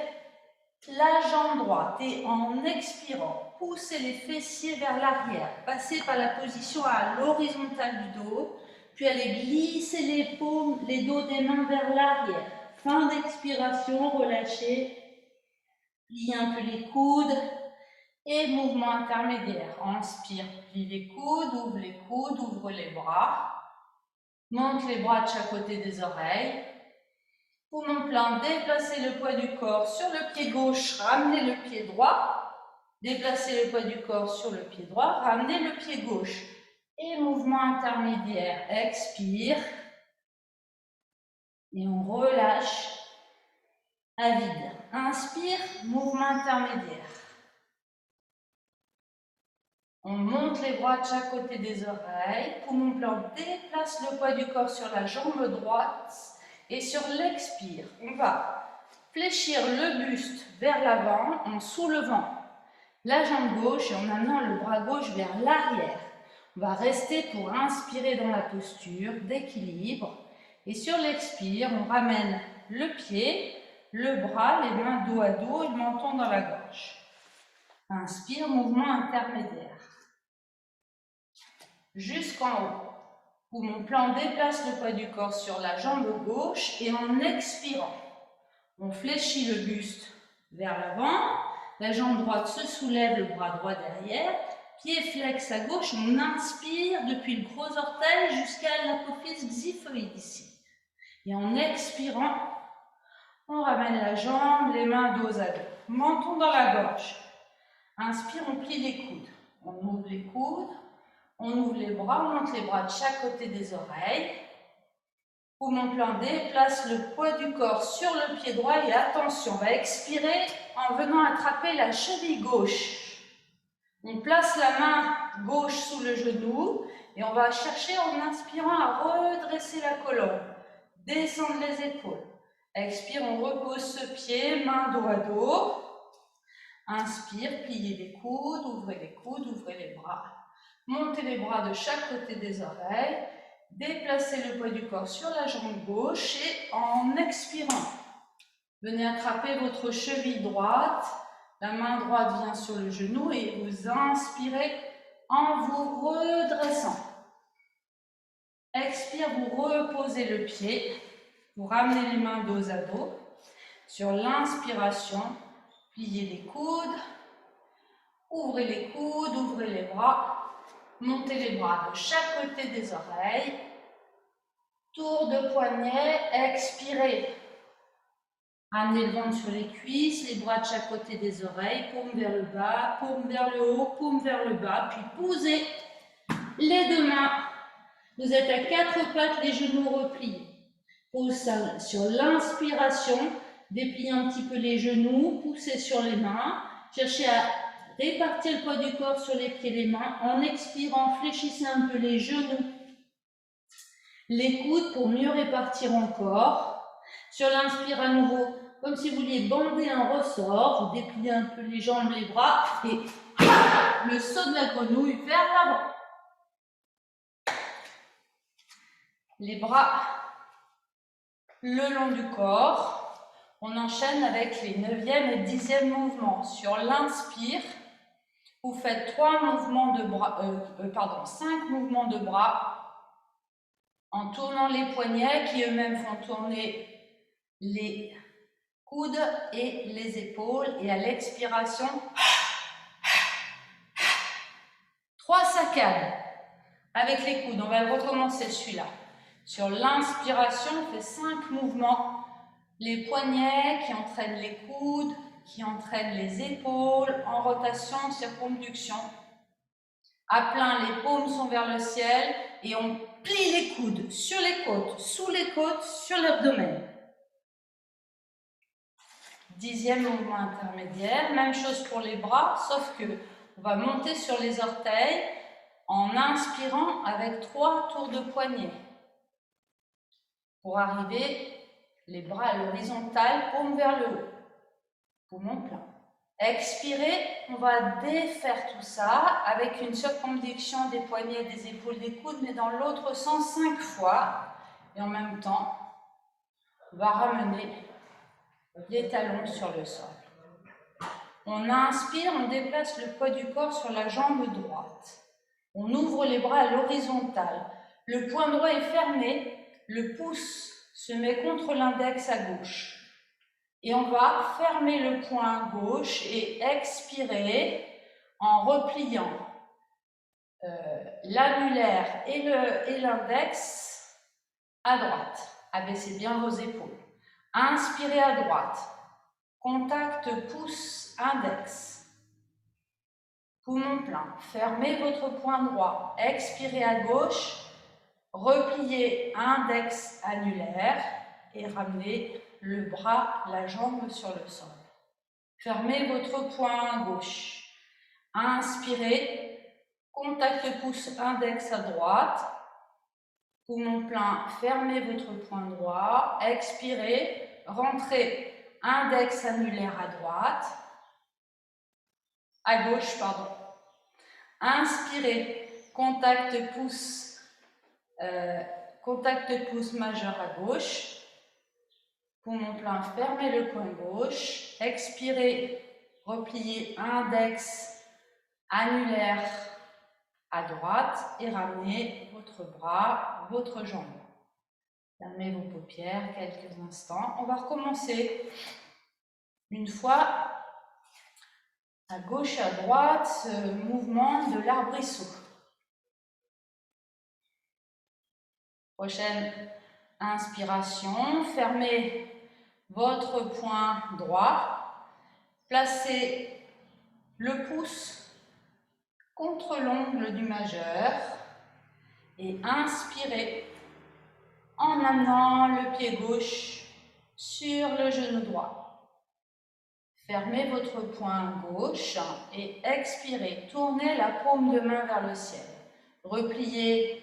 la jambe droite. Et en expirant, poussez les fessiers vers l'arrière. Passez par la position à l'horizontale du dos. Puis allez glisser les paumes, les dos des mains vers l'arrière. Fin d'expiration, relâchez. Pliez un peu les coudes. Et mouvement intermédiaire. Inspire, plie les coudes, ouvre les bras. Monte les bras de chaque côté des oreilles. Poumon plein, déplacez le poids du corps sur le pied gauche, ramenez le pied droit. Déplacez le poids du corps sur le pied droit, ramenez le pied gauche. Et mouvement intermédiaire, expire. Et on relâche à vide. Inspire, mouvement intermédiaire. On monte les bras de chaque côté des oreilles. Poumon plein, déplace le poids du corps sur la jambe droite. Et sur l'expire, on va fléchir le buste vers l'avant en soulevant la jambe gauche et en amenant le bras gauche vers l'arrière. On va rester pour inspirer dans la posture d'équilibre. Et sur l'expire, on ramène le pied, le bras, les mains dos à dos et le menton dans la gorge. Inspire, mouvement intermédiaire. Jusqu'en haut. Poumon plein, déplace le poids du corps sur la jambe gauche et en expirant, on fléchit le buste vers l'avant. La jambe droite se soulève, le bras droit derrière. Pied flex à gauche, on inspire depuis le gros orteil jusqu'à l'apophyse xiphoïde ici. Et en expirant, on ramène la jambe, les mains dos à dos. Menton dans la gorge. Inspire, on plie les coudes. On ouvre les coudes, on ouvre les bras, on monte les bras de chaque côté des oreilles. Poumon plein, déplace le poids du corps sur le pied droit et attention, on va expirer en venant attraper la cheville gauche. On place la main gauche sous le genou et on va chercher en inspirant à redresser la colonne. Descendre les épaules. Expire, on repose ce pied, main dos à dos. Inspire, pliez les coudes, ouvrez les bras. Montez les bras de chaque côté des oreilles. Déplacez le poids du corps sur la jambe gauche et en expirant, venez attraper votre cheville droite. La main droite vient sur le genou et vous inspirez en vous redressant. Expire, vous reposez le pied. Vous ramenez les mains dos à dos. Sur l'inspiration, pliez les coudes. Ouvrez les bras. Montez les bras de chaque côté des oreilles. Tour de poignet, expirez. Ramenez le ventre sur les cuisses, les bras de chaque côté des oreilles, paume vers le bas, paume vers le haut, paume vers le bas. Puis posez les deux mains. Vous êtes à quatre pattes, les genoux repliés. Pose ça sur l'inspiration. Dépliez un petit peu les genoux, poussez sur les mains. Cherchez à répartir le poids du corps sur les pieds et les mains. En expirant, fléchissez un peu les genoux, les coudes pour mieux répartir encore. Sur l'inspire à nouveau, comme si vous vouliez bander un ressort. Vous dépliez un peu les jambes, les bras et le saut de la grenouille vers l'avant. Les bras le long du corps. On enchaîne avec les 9e et 10e mouvements. Sur l'inspire, vous faites 5 mouvements de bras en tournant les poignets qui eux-mêmes font tourner les coudes et les épaules. Et à l'expiration, 3 saccades avec les coudes. On va recommencer celui-là. Sur l'inspiration, on fait 5 mouvements. Les poignets qui entraînent les coudes, qui entraînent les épaules, en rotation, circonduction. À plein, les paumes sont vers le ciel et on plie les coudes sur les côtes, sous les côtes, sur l'abdomen. 10e mouvement intermédiaire, même chose pour les bras, sauf que on va monter sur les orteils en inspirant avec 3 tours de poignet pour arriver les bras à l'horizontale, paume vers le haut, poumon plein. Expirez, on va défaire tout ça avec une circonduction des poignets, des épaules, des coudes, mais dans l'autre sens 5 fois. Et en même temps, on va ramener les talons sur le sol. On inspire, on déplace le poids du corps sur la jambe droite. On ouvre les bras à l'horizontale. Le poing droit est fermé, le pouce se met contre l'index à gauche. Et on va fermer le poing gauche et expirer en repliant l'annulaire et l'index à droite. Abaissez bien vos épaules. Inspirez à droite. Contact pouce-index. Poumon plein. Fermez votre poing droit. Expirez à gauche. Repliez index annulaire et ramenez le bras, la jambe sur le sol. Fermez votre poing gauche. Inspirez, contact pouce index à droite. Poumon plein, fermez votre poing droit. Expirez, rentrez index annulaire à droite. À gauche, pardon. Inspirez, contact pouce majeur à gauche. Poumon plein, fermez le poing gauche. Expirez, repliez index annulaire à droite et ramenez votre bras, votre jambe. Fermez vos paupières quelques instants. On va recommencer une fois à gauche et à droite ce mouvement de l'arbrisseau. Prochaine inspiration, fermez votre poing droit, placez le pouce contre l'ongle du majeur et inspirez en amenant le pied gauche sur le genou droit. Fermez votre poing gauche et expirez, tournez la paume de main vers le ciel. Repliez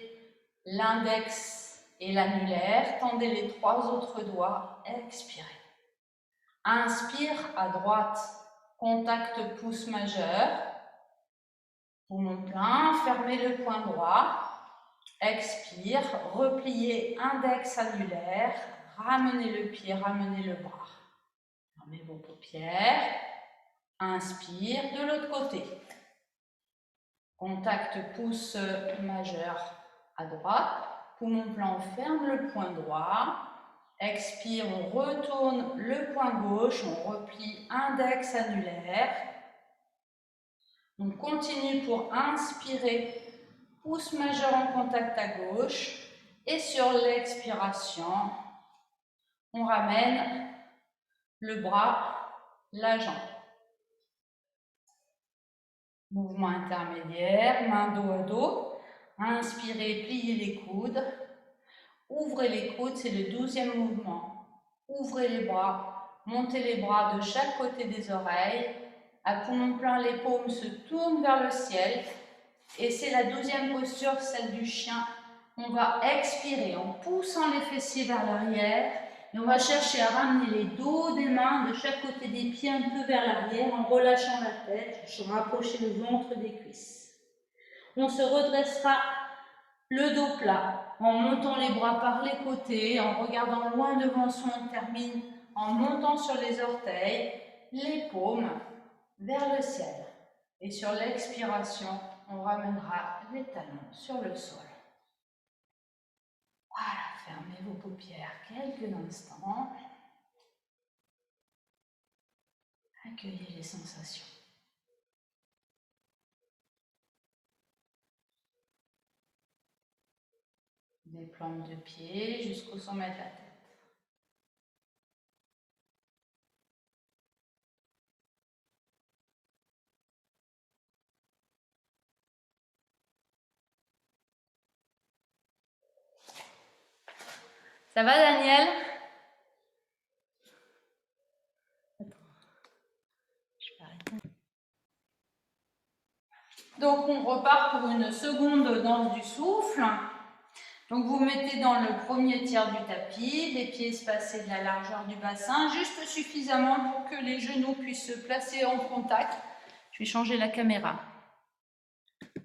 l'index et l'annulaire, tendez les 3 autres doigts, expirez. Inspire à droite, contact pouce majeur, poumon plein, fermez le poing droit, expire, repliez index annulaire, ramenez le pied, ramenez le bras. Fermez vos paupières, inspire de l'autre côté. Contact pouce majeur à droite. Poumon plein, on ferme le poing droit. Expire, on retourne le poing gauche, on replie index annulaire. On continue pour inspirer, pouce majeur en contact à gauche. Et sur l'expiration, on ramène le bras, la jambe. Mouvement intermédiaire, main dos à dos. Inspirez, pliez les coudes. Ouvrez les coudes, c'est le 12e mouvement. Ouvrez les bras, montez les bras de chaque côté des oreilles. À poumon plein, les paumes se tournent vers le ciel. Et c'est la 12e posture, celle du chien. On va expirer en poussant les fessiers vers l'arrière Et on va chercher à ramener les dos des mains de chaque côté des pieds un peu vers l'arrière en relâchant la tête, cherchant à rapprocher le ventre des cuisses. On se redressera le dos plat en montant les bras par les côtés, en regardant loin devant soi. On termine en montant sur les orteils, les paumes vers le ciel. Et sur l'expiration, on ramènera les talons sur le sol. Voilà, fermez vos paupières quelques instants. Accueillez les sensations. Des plantes de pied jusqu'au sommet de la tête. Ça va, Daniel? Donc, on repart pour une seconde danse du souffle. Donc, vous mettez dans le premier tiers du tapis, les pieds espacés de la largeur du bassin, juste suffisamment pour que les genoux puissent se placer en contact. Je vais changer la caméra.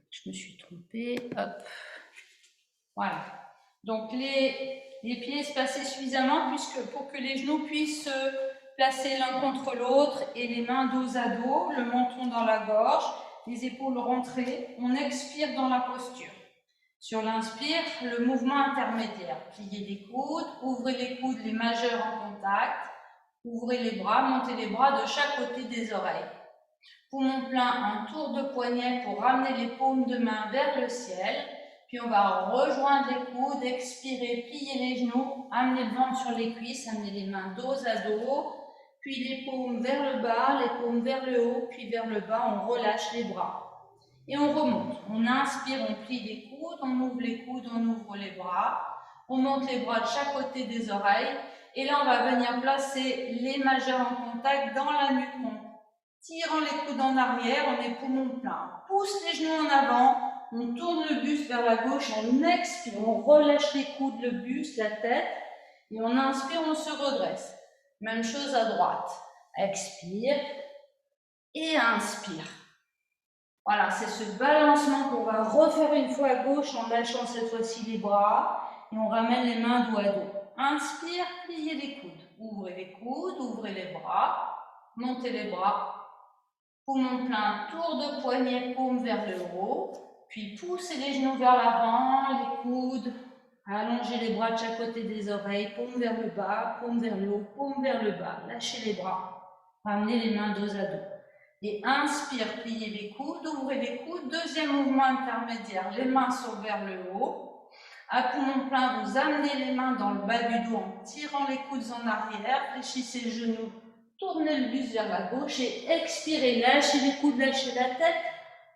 Je me suis trompée. Hop. Voilà. Donc, les pieds espacés suffisamment pour que les genoux puissent se placer l'un contre l'autre et les mains dos à dos, le menton dans la gorge, les épaules rentrées. On expire dans la posture. Sur l'inspire, le mouvement intermédiaire. Pliez les coudes, ouvrez les coudes, les majeurs en contact. Ouvrez les bras, montez les bras de chaque côté des oreilles. Poumon plein, un tour de poignet pour ramener les paumes de main vers le ciel. Puis on va rejoindre les coudes, expirer, plier les genoux, amener le ventre sur les cuisses, amener les mains dos à dos. Puis les paumes vers le bas, les paumes vers le haut, puis vers le bas, on relâche les bras. Et on remonte. On inspire, on plie les coudes, on ouvre les coudes, on ouvre les bras. On monte les bras de chaque côté des oreilles. Et là, on va venir placer les majeurs en contact dans la nuque. Tirant les coudes en arrière, on est poumon plein. Pousse les genoux en avant. On tourne le buste vers la gauche. On expire, on relâche les coudes, le buste, la tête. Et on inspire, on se redresse. Même chose à droite. Expire et inspire. Voilà, c'est ce balancement qu'on va refaire une fois à gauche en lâchant cette fois-ci les bras et on ramène les mains dos à dos. Inspire, pliez les coudes. Ouvrez les coudes, ouvrez les bras, montez les bras. Poumon plein, tour de poignet, paume vers le haut. Puis poussez les genoux vers l'avant, les coudes. Allongez les bras de chaque côté des oreilles, paume vers le bas, paume vers le haut, paume vers le bas. Lâchez les bras. Ramenez les mains dos à dos. Et inspire, pliez les coudes, ouvrez les coudes. Deuxième mouvement intermédiaire, les mains sont vers le haut. À poumon plein, vous amenez les mains dans le bas du dos en tirant les coudes en arrière. Fléchissez le genou, tournez le buste vers la gauche et expirez. Lâchez les coudes, lâchez la tête.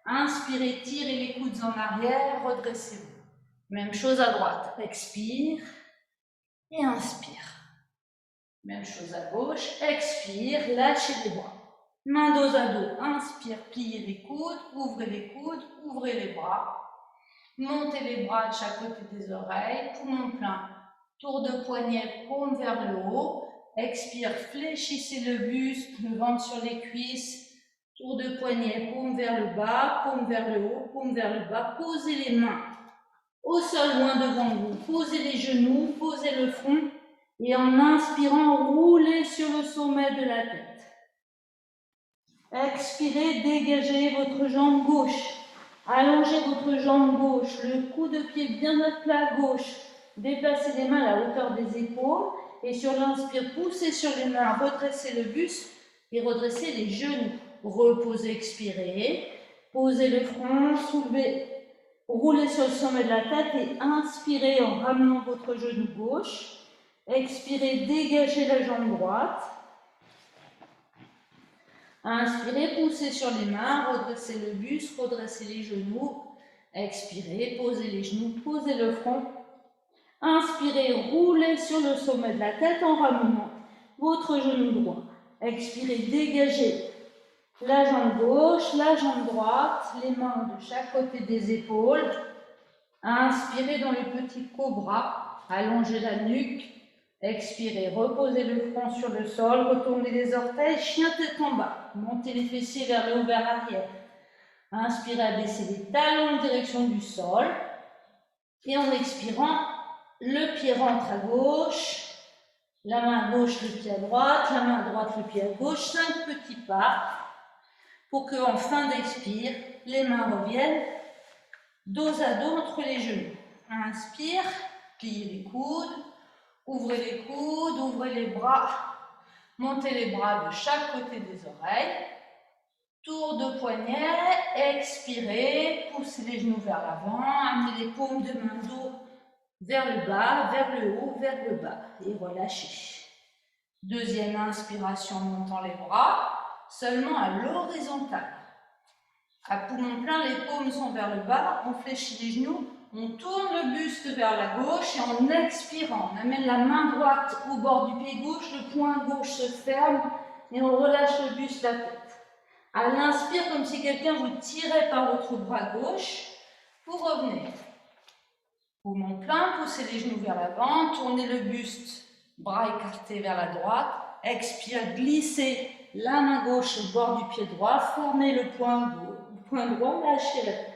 Inspirez, tirez les coudes en arrière, redressez-vous. Même chose à droite. Expire et inspire. Même chose à gauche. Expire, lâchez les bras. Main dos à dos, inspire, pliez les coudes, ouvrez les bras. Montez les bras de chaque côté des oreilles, poumon plein. Tour de poignet, paume vers le haut. Expire, fléchissez le buste, le ventre sur les cuisses. Tour de poignet, paume vers le bas, paume vers le haut, paume vers le bas. Posez les mains au sol loin devant vous. Posez les genoux, posez le front. Et en inspirant, roulez sur le sommet de la tête. Expirez, dégagez votre jambe gauche. Allongez votre jambe gauche, le coup de pied bien à plat gauche. Déplacez les mains à la hauteur des épaules. Et sur l'inspire, poussez sur les mains, redressez le buste et redressez les genoux. Reposez, expirez. Posez le front, soulevez, roulez sur le sommet de la tête et inspirez en ramenant votre genou gauche. Expirez, dégagez la jambe droite. Inspirez, poussez sur les mains, redressez le buste, redressez les genoux. Expirez, posez les genoux, posez le front. Inspirez, roulez sur le sommet de la tête en ramenant votre genou droit. Expirez, dégagez la jambe gauche, la jambe droite, les mains de chaque côté des épaules. Inspirez dans le petit cobra, allongez la nuque. Expirez, reposez le front sur le sol, retournez les orteils, chien tête en bas. Montez les fessiers vers le haut, vers l'arrière. Inspirez à baisser les talons en direction du sol. Et en expirant, le pied rentre à gauche, la main gauche, le pied à droite, la main droite, le pied à gauche. 5 petits pas pour qu'en fin d'expire, les mains reviennent dos à dos entre les genoux. Inspire, pliez les coudes. Ouvrez les coudes, ouvrez les bras, montez les bras de chaque côté des oreilles. Tour de poignet, expirez, poussez les genoux vers l'avant, amenez les paumes de main dos vers le bas, vers le haut, vers le bas et relâchez. Deuxième inspiration, montant les bras, seulement à l'horizontale. À poumon plein, les paumes sont vers le bas, on fléchit les genoux. On tourne le buste vers la gauche et en expirant, on amène la main droite au bord du pied gauche, le poing gauche se ferme et on relâche le buste, la tête. À l'inspire, comme si quelqu'un vous tirait par votre bras gauche, vous revenez. Poumon plein, poussez les genoux vers l'avant, tournez le buste, bras écartés vers la droite. Expire, glissez la main gauche au bord du pied droit, formez le poing droit, lâchez la tête.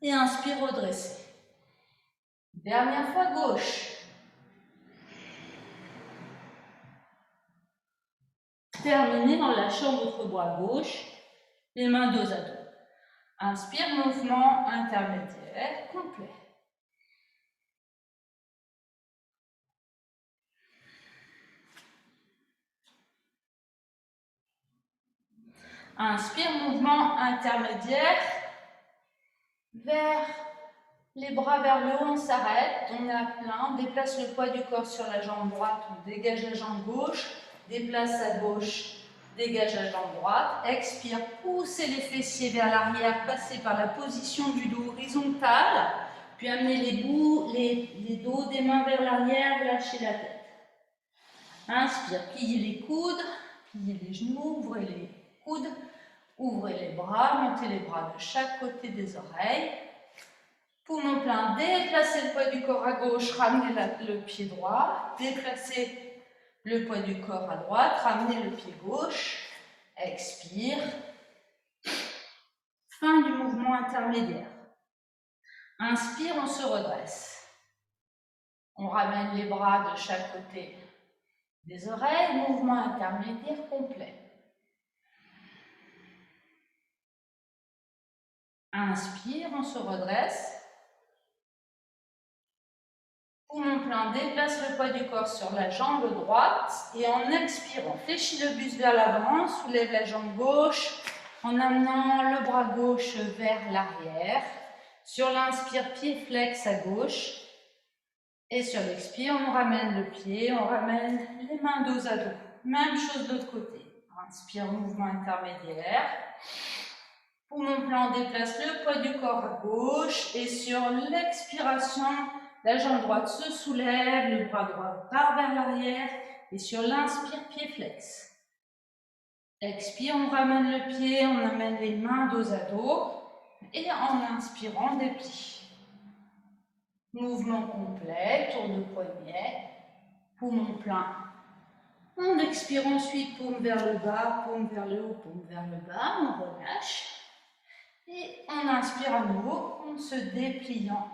Et inspire, redressez. Dernière fois, gauche. Terminez en lâchant votre bras gauche, les mains dos à dos. Inspire, mouvement intermédiaire, complet. Inspire, mouvement intermédiaire, vers les bras vers le haut, on s'arrête, on est à plein, déplace le poids du corps sur la jambe droite, on dégage la jambe gauche, déplace à gauche, dégage la jambe droite, expire, poussez les fessiers vers l'arrière, passez par la position du dos horizontale, puis amenez les dos des mains vers l'arrière, lâchez la tête. Inspire, pliez les coudes, pliez les genoux, ouvrez les coudes, ouvrez les bras, montez les bras de chaque côté des oreilles. Poumon plein, déplacez le poids du corps à gauche, ramenez le pied droit, déplacez le poids du corps à droite, ramenez le pied gauche, expire. Fin du mouvement intermédiaire. Inspire, on se redresse. On ramène les bras de chaque côté des oreilles, mouvement intermédiaire complet. Inspire, on se redresse. Poumon plein, déplace le poids du corps sur la jambe droite et en expirant, fléchis le buste vers l'avant, soulève la jambe gauche en amenant le bras gauche vers l'arrière. Sur l'inspire, pied flex à gauche et sur l'expire, on ramène le pied, on ramène les mains dos à dos. Même chose de l'autre côté. Inspire, mouvement intermédiaire. Poumon plein, on déplace le poids du corps à gauche et sur l'expiration, la jambe droite se soulève, le bras droit part vers l'arrière et sur l'inspire, pied flex. Expire, on ramène le pied, on amène les mains dos à dos et en inspirant, déplie. Mouvement complet, tour de poignet, poumon plein. On expire ensuite, paume vers le bas, paume vers le haut, paume vers le bas, on relâche. Et on inspire à nouveau en se dépliant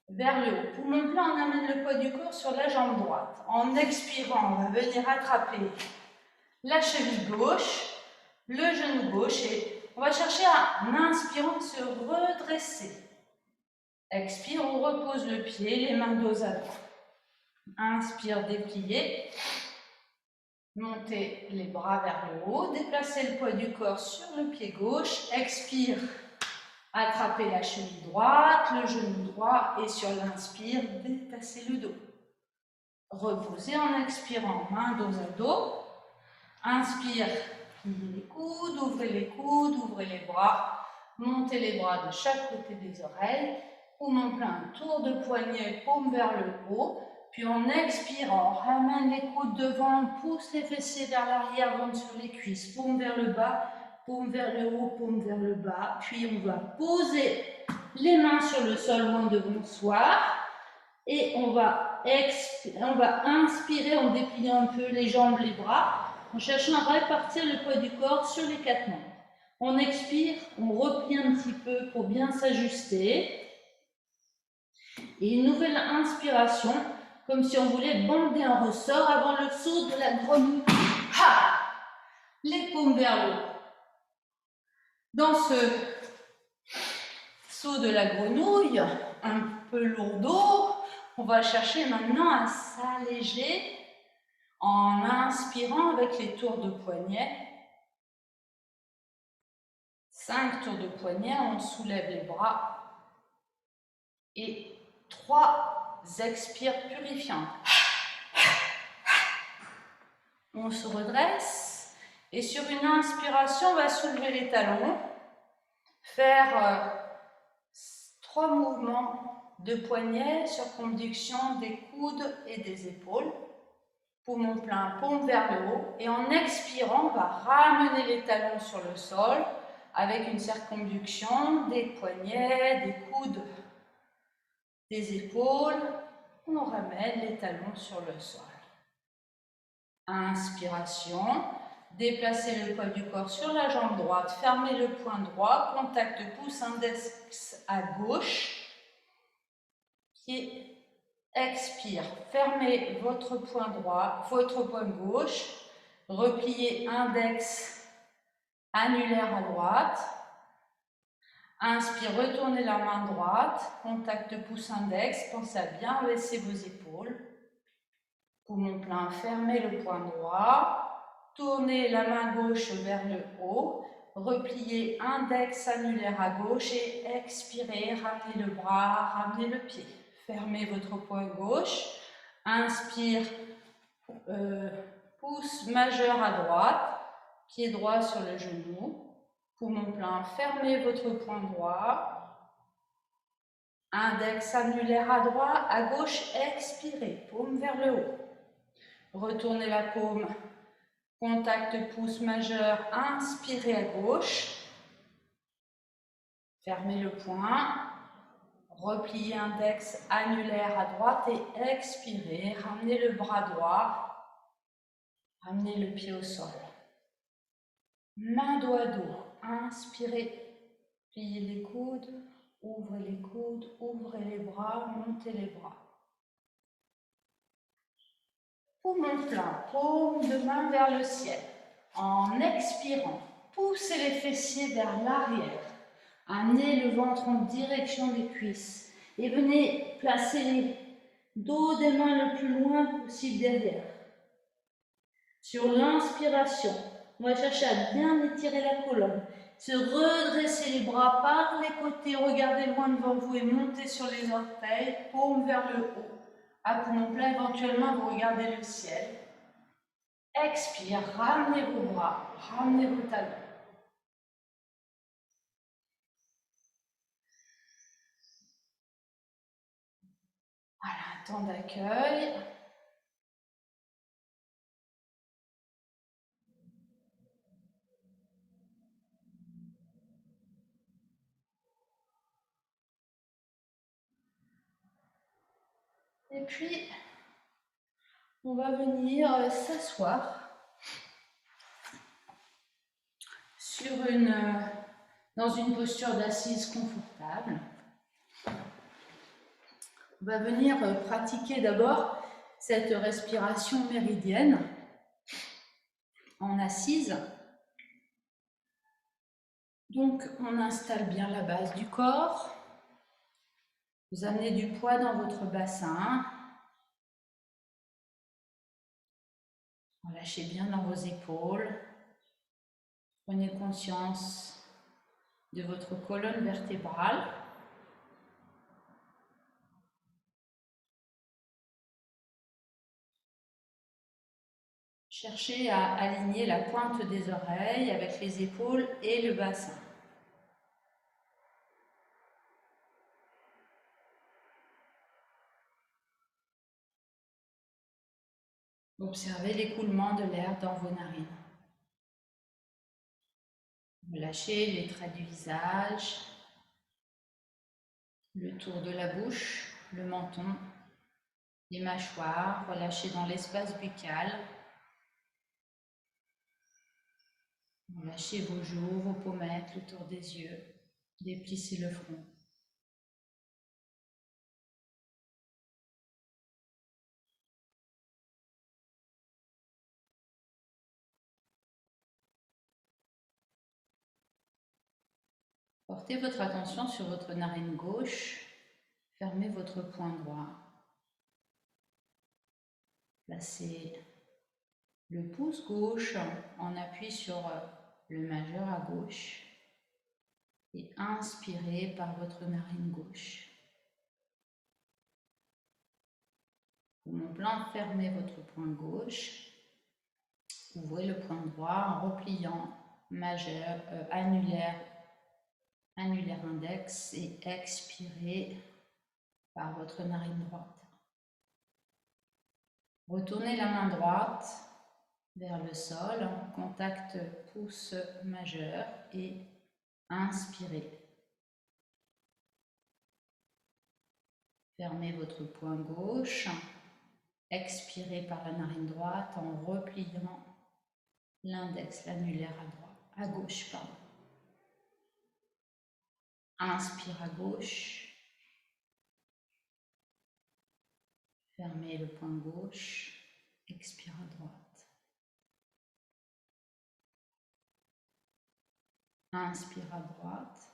vers le haut. Poumon plein, on amène le poids du corps sur la jambe droite. En expirant, on va venir attraper la cheville gauche, le genou gauche et on va chercher à, en inspirant, se redresser. Expire, on repose le pied, les mains dos à dos. Inspire, déplier. Montez les bras vers le haut, déplacez le poids du corps sur le pied gauche. Expire, attrapez la cheville droite, le genou droit et sur l'inspire, déplacez le dos. Reposez en expirant, main dos à dos. Inspire, pliez les coudes, ouvrez les bras. Montez les bras de chaque côté des oreilles. Poumon plein, tour de poignet, paume vers le haut. Puis en expirant, ramène les coudes devant, pousse les fessiers vers l'arrière, monte sur les cuisses, paume vers le bas, paume vers le haut, paume vers le bas. Puis on va poser les mains sur le sol loin devant soi. Et on va inspirer en dépliant un peu les jambes, les bras, en cherchant à répartir le poids du corps sur les 4 membres. On expire, on replie un petit peu pour bien s'ajuster. Et une nouvelle inspiration, comme si on voulait bander un ressort avant le saut de la grenouille. Ha! Les paumes vers le haut. Dans ce saut de la grenouille, un peu lourdeau, on va chercher maintenant à s'alléger en inspirant avec les tours de poignet. 5 tours de poignet, on soulève les bras. Et 3 expires purifiants. On se redresse et sur une inspiration, on va soulever les talons, faire 3 mouvements de poignet, circonduction des coudes et des épaules. Poumon plein, paume vers le haut. Et en expirant, on va ramener les talons sur le sol avec une circonduction des poignets, des coudes, des épaules. On ramène les talons sur le sol. Inspiration, déplacez le poids du corps sur la jambe droite, fermez le poing droit, contact pouce index à gauche, pied, expire, fermez votre poing droit, votre poing gauche, repliez index annulaire à droite, inspire, retournez la main droite, contact pouce index, pensez à bien baisser vos épaules. Poumon plein, fermez le poing droit, tournez la main gauche vers le haut, repliez index annulaire à gauche et expirez, ramenez le bras, ramenez le pied. Fermez votre poing gauche, inspire, pouce majeur à droite, pied droit sur le genou, poumon plein, fermez votre poing droit, index annulaire à droite, à gauche, expirez, paume vers le haut. Retournez la paume, contact pouce majeur, inspirez à gauche, fermez le poing, repliez index annulaire à droite et expirez, ramenez le bras droit, ramenez le pied au sol. Main dos à dos, inspirez, pliez les coudes, ouvrez les coudes, ouvrez les bras, montez les bras. Poumon plein, paume de main vers le ciel. En expirant, poussez les fessiers vers l'arrière. Amenez le ventre en direction des cuisses. Et venez placer les dos des mains le plus loin possible derrière. Sur l'inspiration, on va chercher à bien étirer la colonne. Se redresser les bras par les côtés, regardez loin devant vous et montez sur les orteils, paume vers le haut. À poumon plein, éventuellement, vous regardez le ciel. Expire, ramenez vos bras, ramenez vos talons. Voilà, un temps d'accueil. Et puis, on va venir s'asseoir dans une posture d'assise confortable. On va venir pratiquer d'abord cette respiration méridienne en assise. Donc, on installe bien la base du corps. Vous amenez du poids dans votre bassin. Relâchez bien dans vos épaules. Prenez conscience de votre colonne vertébrale. Cherchez à aligner la pointe des oreilles avec les épaules et le bassin. Observez l'écoulement de l'air dans vos narines. Lâchez les traits du visage, le tour de la bouche, le menton. Les mâchoires, relâchez dans l'espace buccal. Relâchez vos joues, vos pommettes, le tour des yeux. Déplissez le front. Portez votre attention sur votre narine gauche. Fermez votre poing droit. Placez le pouce gauche en appui sur le majeur à gauche et inspirez par votre narine gauche. Poumon plein, fermez votre poing gauche. Ouvrez le poing droit en repliant majeur, annulaire index et expirez par votre narine droite. Retournez la main droite vers le sol en contact pouce majeur et inspirez. Fermez votre poing gauche, expirez par la narine droite en repliant l'index, l'annulaire à gauche, pardon. Inspire à gauche. Fermez le poing gauche. Expire à droite. Inspire à droite.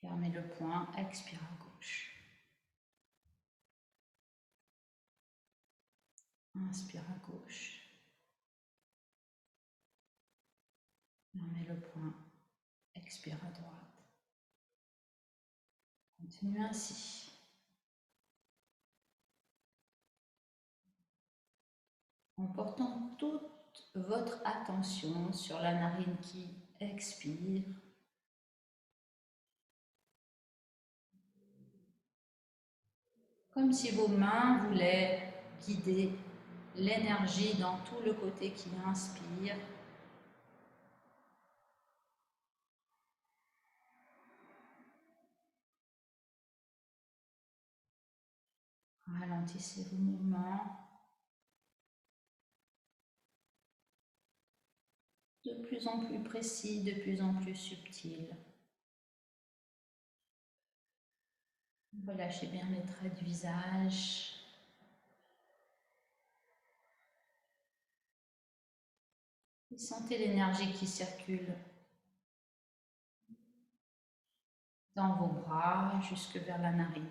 Fermez le poing. Expire à gauche. Inspire à gauche. Fermez le poing. Expire à droite. Continuez ainsi. En portant toute votre attention sur la narine qui expire. Comme si vos mains voulaient guider l'énergie dans tout le côté qui inspire. Ralentissez vos mouvements. De plus en plus précis, de plus en plus subtil. Relâchez bien les traits du visage. Et sentez l'énergie qui circule dans vos bras jusque vers la narine.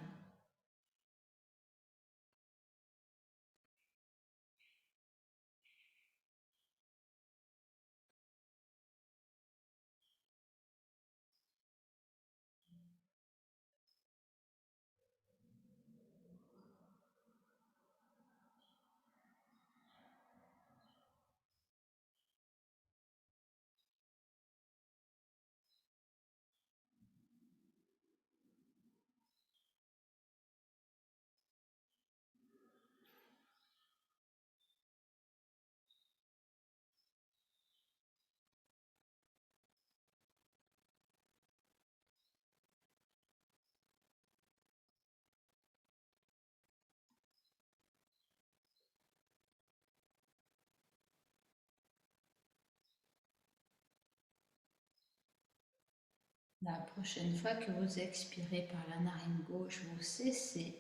La prochaine fois que vous expirez par la narine gauche, vous cessez.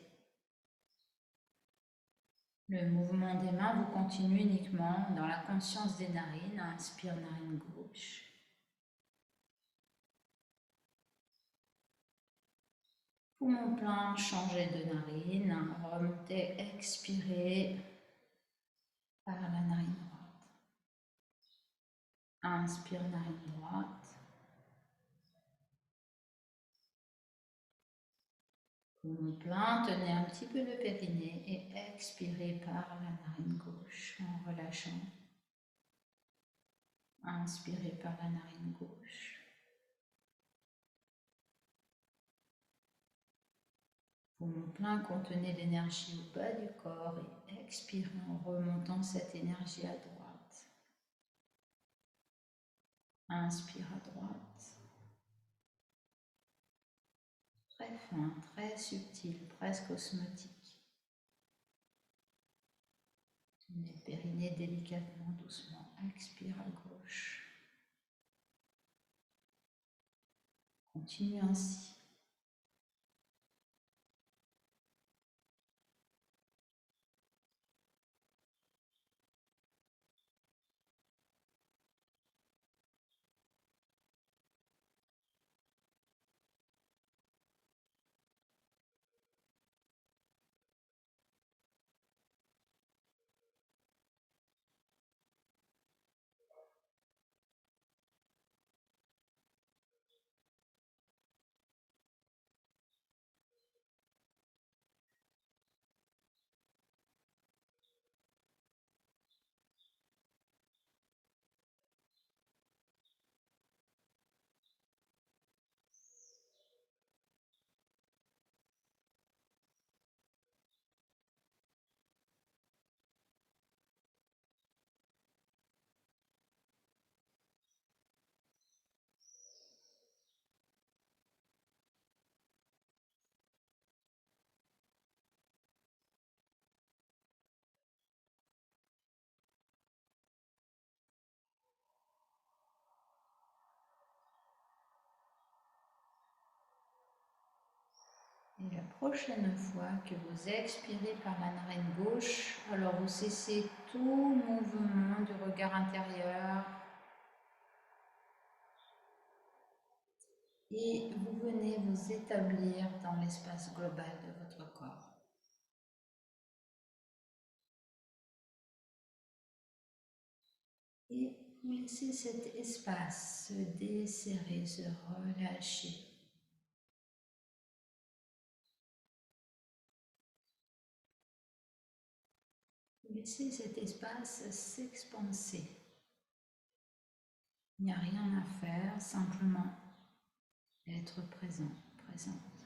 Le mouvement des mains, vous continuez uniquement dans la conscience des narines. Inspire, narine gauche. Poumon plein, changez de narine. Remontez, expirez par la narine droite. Inspire, narine droite. Poumon plein, tenez un petit peu le périnée et expirez par la narine gauche en relâchant. Inspirez par la narine gauche. Poumon plein, contenez l'énergie au bas du corps et expirez en remontant cette énergie à droite. Inspire à droite. très fin, très subtil, presque osmotique. Tournez le périnée délicatement, doucement. Expire à gauche. Continue ainsi. Et la prochaine fois que vous expirez par la narine gauche, alors vous cessez tout mouvement du regard intérieur et vous venez vous établir dans l'espace global de votre corps. Et vous laissez cet espace se desserrer, se relâcher. Laissez cet espace s'expanser. Il n'y a rien à faire, simplement être présent, présente.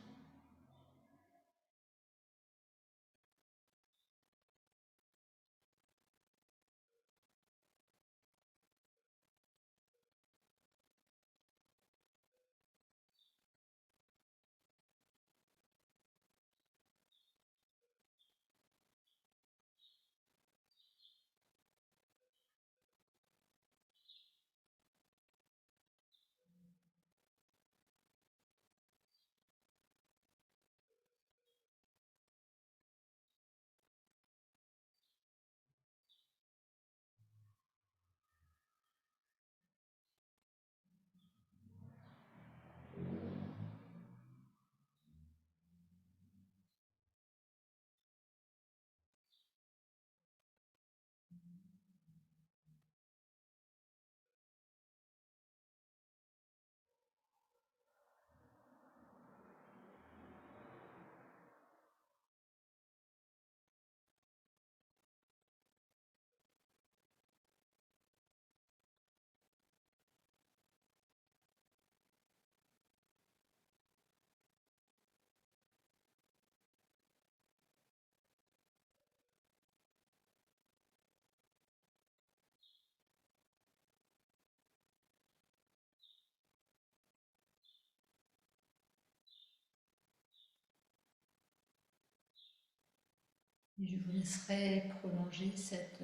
Et je vous laisserai prolonger cette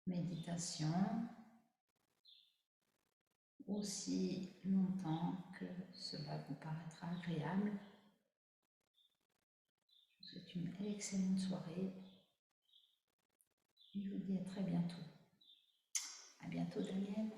méditation aussi longtemps que cela vous paraîtra agréable. Je vous souhaite une excellente soirée et je vous dis à très bientôt. À bientôt, Daniel.